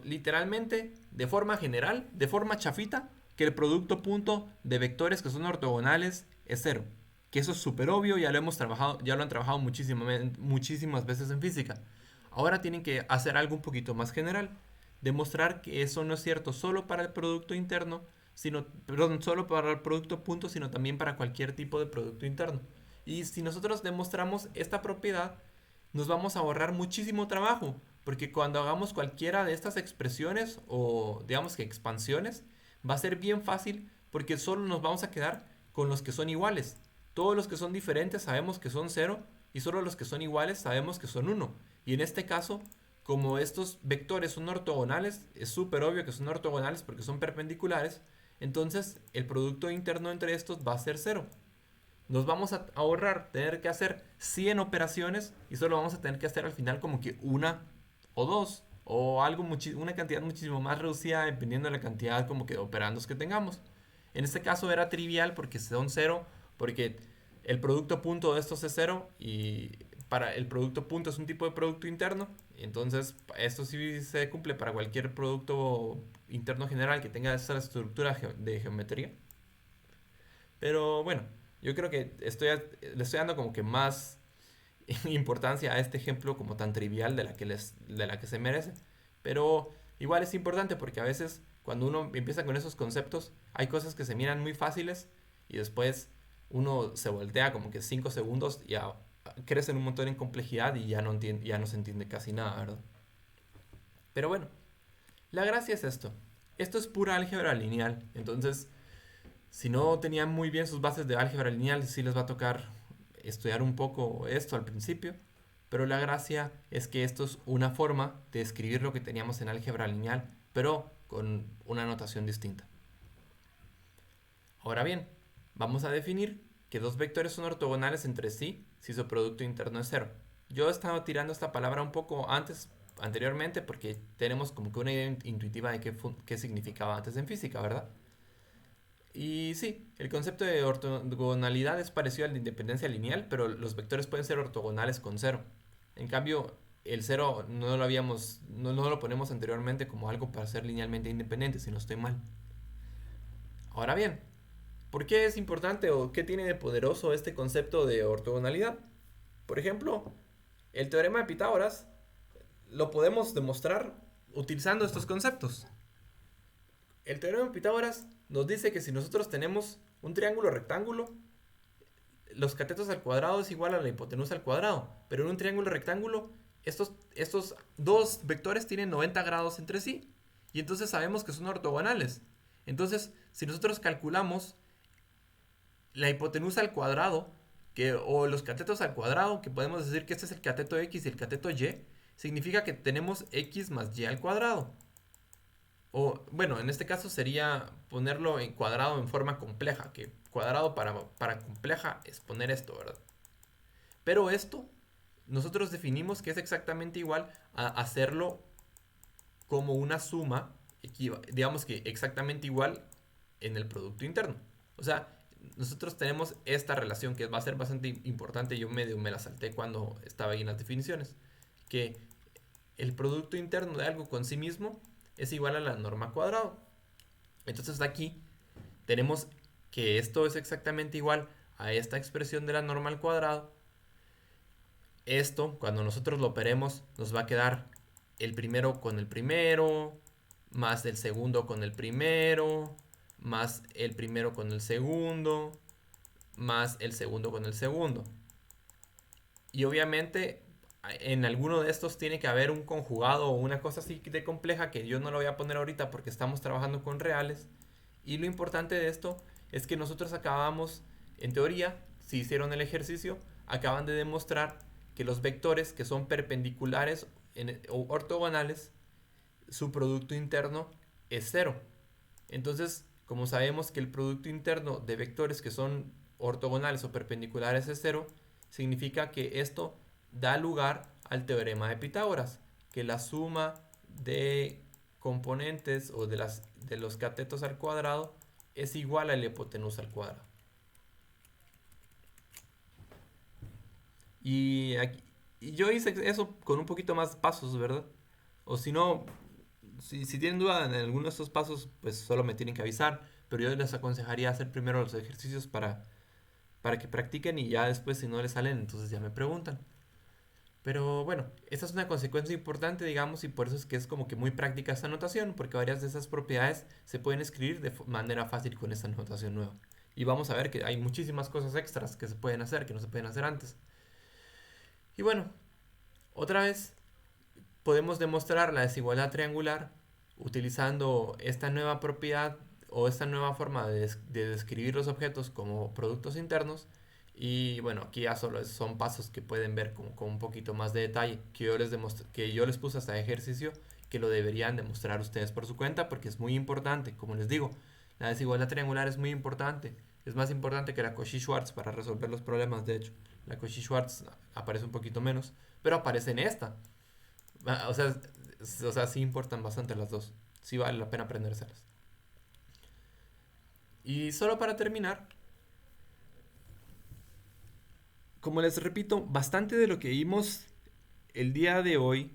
literalmente, de forma general, de forma chafita, que el producto punto de vectores que son ortogonales es cero. Que eso es súper obvio, ya lo hemos trabajado, ya lo han trabajado muchísimas veces en física. Ahora tienen que hacer algo un poquito más general. Demostrar que eso no es cierto solo para el producto interno, solo para el producto punto, sino también para cualquier tipo de producto interno. Y si nosotros demostramos esta propiedad, nos vamos a ahorrar muchísimo trabajo, porque cuando hagamos cualquiera de estas expresiones o digamos que expansiones, va a ser bien fácil porque solo nos vamos a quedar con los que son iguales. Todos los que son diferentes sabemos que son 0 y solo los que son iguales sabemos que son 1. Y en este caso, como estos vectores son ortogonales, es súper obvio que son ortogonales porque son perpendiculares, entonces el producto interno entre estos va a ser 0. Nos vamos a ahorrar tener que hacer 100 operaciones y solo vamos a tener que hacer al final como que una o dos o una cantidad muchísimo más reducida dependiendo de la cantidad como que de operandos que tengamos. En este caso era trivial porque son 0, porque el producto punto de estos es 0 y para el producto punto es un tipo de producto interno. Entonces esto sí se cumple para cualquier producto interno general que tenga esa estructura de geometría. Pero bueno, yo creo que le estoy dando como que más importancia a este ejemplo como tan trivial de la que se merece. Pero igual es importante porque a veces cuando uno empieza con esos conceptos, hay cosas que se miran muy fáciles y después uno se voltea como que 5 segundos y ya crecen un montón en complejidad y ya no se entiende casi nada, ¿verdad? Pero bueno, la gracia es esto. Esto es pura álgebra lineal. Entonces, si no tenían muy bien sus bases de álgebra lineal, sí les va a tocar estudiar un poco esto al principio. Pero la gracia es que esto es una forma de escribir lo que teníamos en álgebra lineal, pero con una notación distinta. Ahora bien, vamos a definir que dos vectores son ortogonales entre sí si su producto interno es cero. Yo he estado tirando esta palabra un poco anteriormente, porque tenemos como que una idea intuitiva de qué significaba antes en física, ¿verdad? Y sí, el concepto de ortogonalidad es parecido al de independencia lineal, pero los vectores pueden ser ortogonales con cero. En cambio, el cero no lo ponemos anteriormente como algo para ser linealmente independiente, si no estoy mal. Ahora bien, ¿por qué es importante o qué tiene de poderoso este concepto de ortogonalidad? Por ejemplo, el teorema de Pitágoras lo podemos demostrar utilizando estos conceptos. El teorema de Pitágoras nos dice que si nosotros tenemos un triángulo rectángulo, los catetos al cuadrado es igual a la hipotenusa al cuadrado. Pero en un triángulo rectángulo, estos dos vectores tienen 90 grados entre sí. Y entonces sabemos que son ortogonales. Entonces, si nosotros calculamos la hipotenusa al cuadrado, o los catetos al cuadrado, que podemos decir que este es el cateto X y el cateto Y, significa que tenemos X más Y al cuadrado. O, bueno, en este caso sería ponerlo en cuadrado en forma compleja, que cuadrado para compleja es poner esto, ¿verdad? Pero esto, nosotros definimos que es exactamente igual a hacerlo como una suma, digamos que exactamente igual en el producto interno. O sea, nosotros tenemos esta relación que va a ser bastante importante, yo medio me la salté cuando estaba ahí en las definiciones, que el producto interno de algo con sí mismo es igual a la norma cuadrado. Entonces aquí tenemos que esto es exactamente igual a esta expresión de la norma al cuadrado. Esto, cuando nosotros lo operemos, nos va a quedar el primero con el primero, más el segundo con el primero, más el primero con el segundo, más el segundo con el segundo. Y obviamente en alguno de estos tiene que haber un conjugado o una cosa así de compleja que yo no lo voy a poner ahorita porque estamos trabajando con reales. Y lo importante de esto es que nosotros acabamos, en teoría, si hicieron el ejercicio, acaban de demostrar que los vectores que son perpendiculares o ortogonales, su producto interno es cero. Entonces, como sabemos que el producto interno de vectores que son ortogonales o perpendiculares es cero, significa que esto da lugar al teorema de Pitágoras, que la suma de componentes o de los catetos al cuadrado es igual a la hipotenusa al cuadrado. Y yo hice eso con un poquito más pasos, ¿verdad? O si no, si tienen duda en alguno de estos pasos, pues solo me tienen que avisar. Pero yo les aconsejaría hacer primero los ejercicios para que practiquen y ya después si no les salen, entonces ya me preguntan. Pero bueno, esta es una consecuencia importante, digamos, y por eso es que es como que muy práctica esta notación, porque varias de esas propiedades se pueden escribir de manera fácil con esta notación nueva. Y vamos a ver que hay muchísimas cosas extras que se pueden hacer, que no se pueden hacer antes. Y bueno, otra vez podemos demostrar la desigualdad triangular utilizando esta nueva propiedad o esta nueva forma de describir los objetos como productos internos. Y bueno, aquí ya solo son pasos que pueden ver con un poquito más de detalle, que yo les puse hasta ejercicio, que lo deberían demostrar ustedes por su cuenta, porque es muy importante. Como les digo, la desigualdad triangular es muy importante. Es más importante que la Cauchy-Schwarz para resolver los problemas, de hecho. La Cauchy-Schwarz aparece un poquito menos, pero aparece en esta. O sea, sí importan bastante las dos. Sí vale la pena aprendérselas. Y solo para terminar, como les repito, bastante de lo que vimos el día de hoy,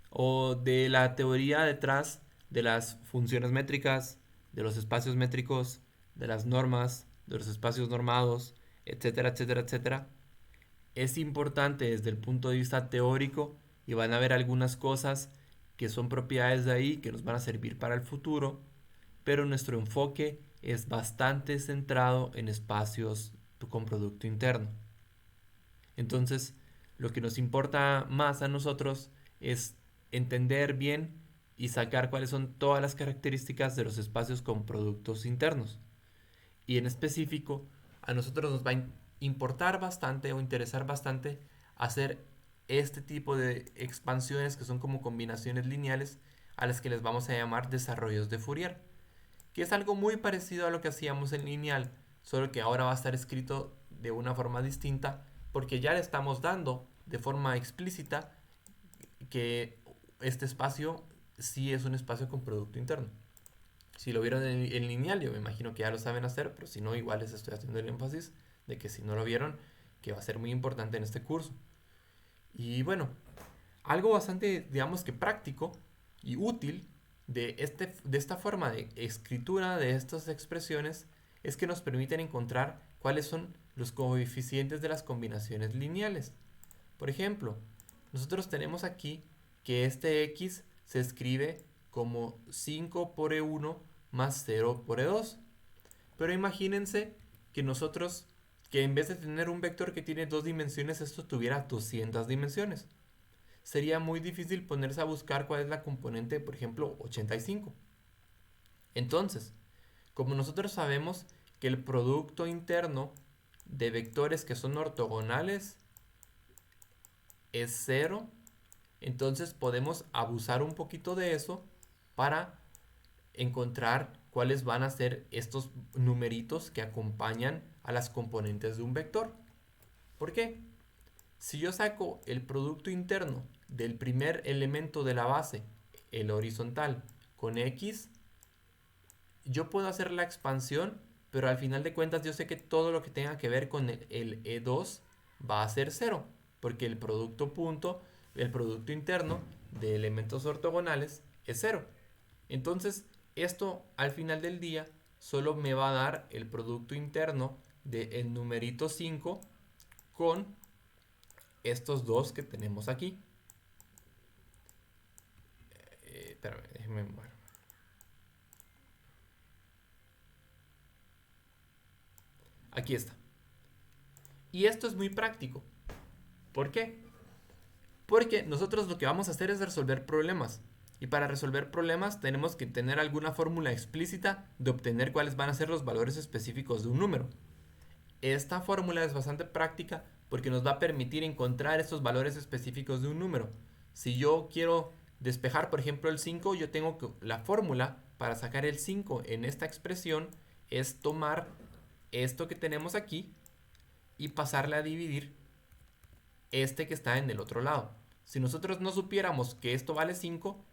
o de la teoría detrás de las funciones métricas, de los espacios métricos, de las normas, de los espacios normados, etcétera, etcétera, etcétera, es importante desde el punto de vista teórico y van a ver algunas cosas que son propiedades de ahí que nos van a servir para el futuro, pero nuestro enfoque es bastante centrado en espacios con producto interno. Entonces, lo que nos importa más a nosotros es entender bien y sacar cuáles son todas las características de los espacios con productos internos. Y en específico, a nosotros nos va a importar bastante o interesar bastante hacer este tipo de expansiones que son como combinaciones lineales a las que les vamos a llamar desarrollos de Fourier, que es algo muy parecido a lo que hacíamos en lineal, solo que ahora va a estar escrito de una forma distinta porque ya le estamos dando de forma explícita que este espacio sí es un espacio con producto interno. Si lo vieron en lineal, yo me imagino que ya lo saben hacer, pero si no, igual les estoy haciendo el énfasis de que si no lo vieron, que va a ser muy importante en este curso. Y bueno, algo bastante, digamos que práctico y útil de esta forma de escritura de estas expresiones es que nos permiten encontrar cuáles son los coeficientes de las combinaciones lineales. Por ejemplo, nosotros tenemos aquí que este x se escribe como 5 por e1 más 0 por e2. Pero imagínense que nosotros, que en vez de tener un vector que tiene 2 dimensiones, esto tuviera 200 dimensiones. Sería muy difícil ponerse a buscar cuál es la componente, por ejemplo, 85. Entonces, como nosotros sabemos que el producto interno de vectores que son ortogonales es 0, entonces podemos abusar un poquito de eso para encontrar cuáles van a ser estos numeritos que acompañan a las componentes de un vector. ¿Por qué? Si yo saco el producto interno del primer elemento de la base, el horizontal, con x, yo puedo hacer la expansión, pero al final de cuentas yo sé que todo lo que tenga que ver con el E2 va a ser 0, porque el producto interno de elementos ortogonales es 0. Entonces, esto al final del día solo me va a dar el producto interno del numerito 5 con estos dos que tenemos aquí. Espérame, déjenme mover. Aquí está. Y esto es muy práctico. ¿Por qué? Porque nosotros lo que vamos a hacer es resolver problemas. Y para resolver problemas tenemos que tener alguna fórmula explícita de obtener cuáles van a ser los valores específicos de un número. Esta fórmula es bastante práctica porque nos va a permitir encontrar estos valores específicos de un número. Si yo quiero despejar, por ejemplo, el 5, yo tengo que la fórmula para sacar el 5 en esta expresión es tomar esto que tenemos aquí y pasarle a dividir este que está en el otro lado. Si nosotros no supiéramos que esto vale 5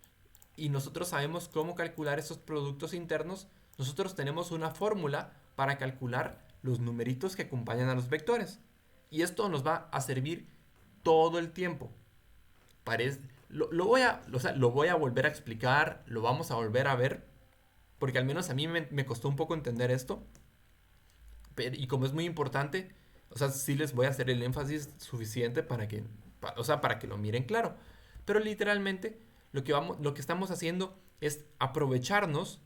y nosotros sabemos cómo calcular esos productos internos, nosotros tenemos una fórmula para calcular los numeritos que acompañan a los vectores. Y esto nos va a servir todo el tiempo. Lo voy a volver a explicar, lo vamos a volver a ver, porque al menos a mí me costó un poco entender esto. Y como es muy importante, sí les voy a hacer el énfasis suficiente para que lo miren claro. Pero literalmente lo que estamos haciendo es aprovecharnos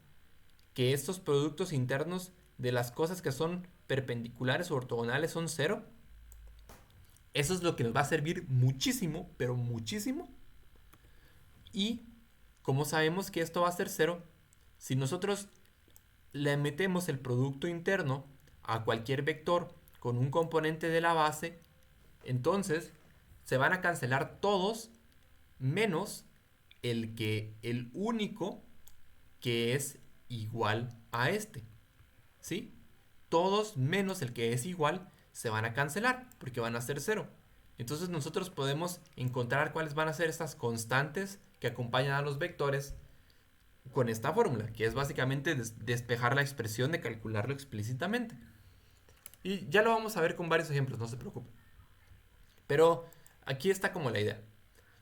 que estos productos internos de las cosas que son perpendiculares o ortogonales son 0. Eso es lo que nos va a servir muchísimo, pero muchísimo. Y como sabemos que esto va a ser 0, si nosotros le metemos el producto interno a cualquier vector con un componente de la base, entonces se van a cancelar todos menos el único que es igual a este. ¿Sí? Todos menos el que es igual se van a cancelar porque van a ser 0. Entonces nosotros podemos encontrar cuáles van a ser estas constantes que acompañan a los vectores con esta fórmula, que es básicamente despejar la expresión de calcularlo explícitamente. Y ya lo vamos a ver con varios ejemplos, no se preocupen. Pero aquí está como la idea.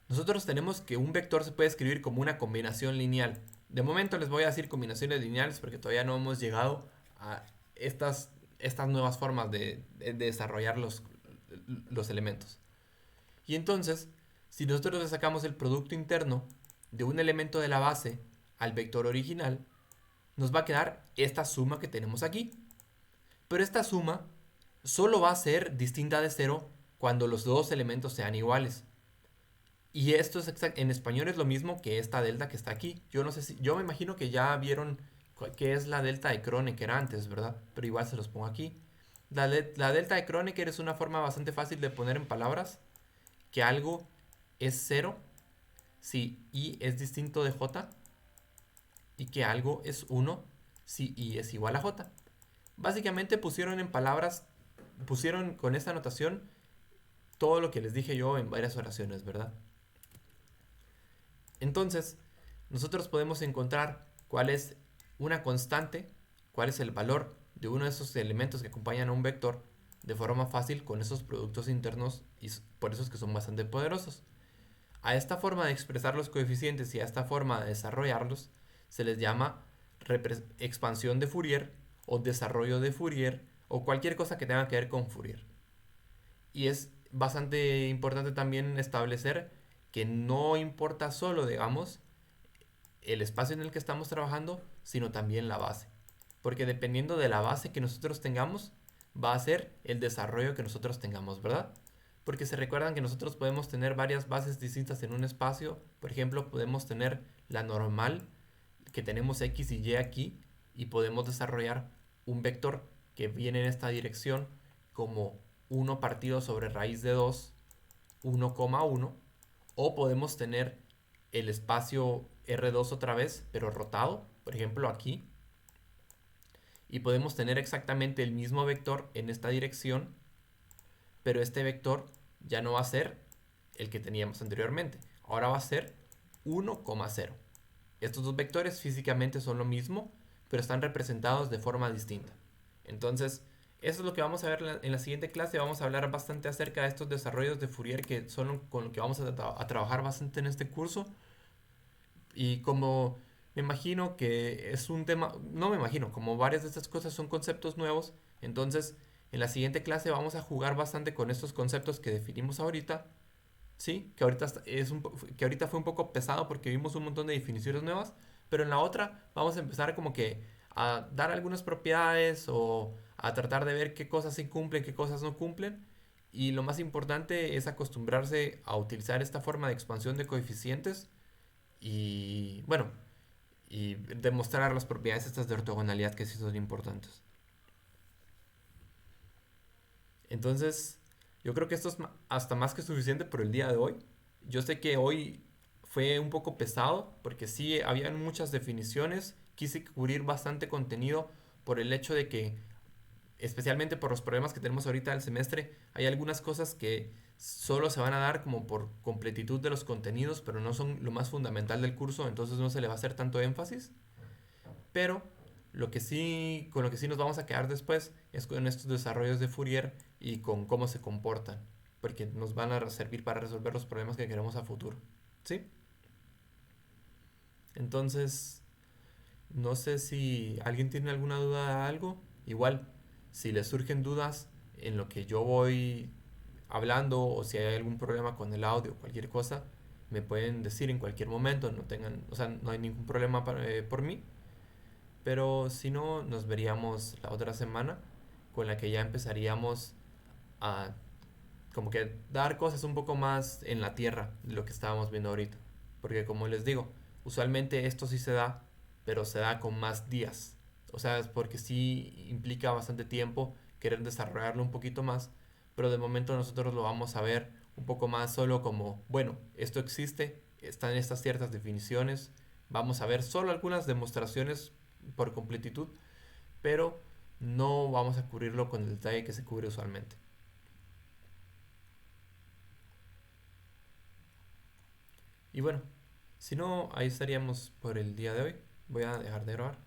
Nosotros tenemos que un vector se puede escribir como una combinación lineal. De momento les voy a decir combinaciones lineales porque todavía no hemos llegado a estas nuevas formas de desarrollar los elementos. Y entonces, si nosotros le sacamos el producto interno de un elemento de la base al vector original, nos va a quedar esta suma que tenemos aquí. Pero esta suma solo va a ser distinta de cero cuando los dos elementos sean iguales. Y esto es en español es lo mismo que esta delta que está aquí. Yo no sé si, yo me imagino que ya vieron qué es la delta de Kronecker antes, ¿verdad? Pero igual se los pongo aquí. La delta de Kronecker es una forma bastante fácil de poner en palabras que algo es cero si i es distinto de j y que algo es 1 si i es igual a j. Básicamente pusieron en palabras, pusieron con esta notación todo lo que les dije yo en varias oraciones, ¿verdad? Entonces, nosotros podemos encontrar cuál es una constante, cuál es el valor de uno de esos elementos que acompañan a un vector de forma fácil con esos productos internos y por eso es que son bastante poderosos. A esta forma de expresar los coeficientes y a esta forma de desarrollarlos se les llama expansión de Fourier o desarrollo de Fourier o cualquier cosa que tenga que ver con Fourier. Y es bastante importante también establecer que no importa solo, digamos, el espacio en el que estamos trabajando, sino también la base. Porque dependiendo de la base que nosotros tengamos, va a ser el desarrollo que nosotros tengamos, ¿verdad? Porque se recuerdan que nosotros podemos tener varias bases distintas en un espacio. Por ejemplo, podemos tener la normal, que tenemos x y y aquí, y podemos desarrollar un vector que viene en esta dirección como 1 partido sobre raíz de 2, 1,1, o podemos tener el espacio R2 otra vez, pero rotado, por ejemplo aquí, y podemos tener exactamente el mismo vector en esta dirección, pero este vector ya no va a ser el que teníamos anteriormente, ahora va a ser 1,0. Estos dos vectores físicamente son lo mismo, pero están representados de forma distinta. Entonces, eso es lo que vamos a ver en la siguiente clase. Vamos a hablar bastante acerca de estos desarrollos de Fourier que son con lo que vamos a trabajar bastante en este curso. Y como me imagino que es un tema, no me imagino, como varias de estas cosas son conceptos nuevos, entonces en la siguiente clase vamos a jugar bastante con estos conceptos que definimos ahorita. Sí, que ahorita, que ahorita fue un poco pesado porque vimos un montón de definiciones nuevas, pero en la otra vamos a empezar como que a dar algunas propiedades o a tratar de ver qué cosas sí cumplen, qué cosas no cumplen. Y lo más importante es acostumbrarse a utilizar esta forma de expansión de coeficientes y, bueno, y demostrar las propiedades estas de ortogonalidad que sí son importantes. Entonces, yo creo que esto es hasta más que suficiente por el día de hoy. Yo sé que hoy fue un poco pesado porque sí habían muchas definiciones. Quise cubrir bastante contenido por el hecho de que, especialmente por los problemas que tenemos ahorita del semestre, hay algunas cosas que solo se van a dar como por completitud de los contenidos, pero no son lo más fundamental del curso, entonces no se le va a hacer tanto énfasis. Pero con lo que sí nos vamos a quedar después es con estos desarrollos de Fourier y con cómo se comportan, porque nos van a servir para resolver los problemas que queremos a futuro. ¿Sí? Entonces, no sé si alguien tiene alguna duda de algo. Igual, si les surgen dudas en lo que yo voy hablando o si hay algún problema con el audio o cualquier cosa, me pueden decir en cualquier momento, no tengan, o sea, no hay ningún problema por mí. Pero si no, nos veríamos la otra semana con la que ya empezaríamos a como que dar cosas un poco más en la tierra de lo que estábamos viendo ahorita. Porque como les digo, usualmente esto sí se da, pero se da con más días. O sea, es porque sí implica bastante tiempo querer desarrollarlo un poquito más, pero de momento nosotros lo vamos a ver un poco más solo como, bueno, esto existe, están estas ciertas definiciones, vamos a ver solo algunas demostraciones por completitud, pero no vamos a cubrirlo con el detalle que se cubre usualmente. Y bueno, si no, ahí estaríamos por el día de hoy. Voy a dejar de grabar.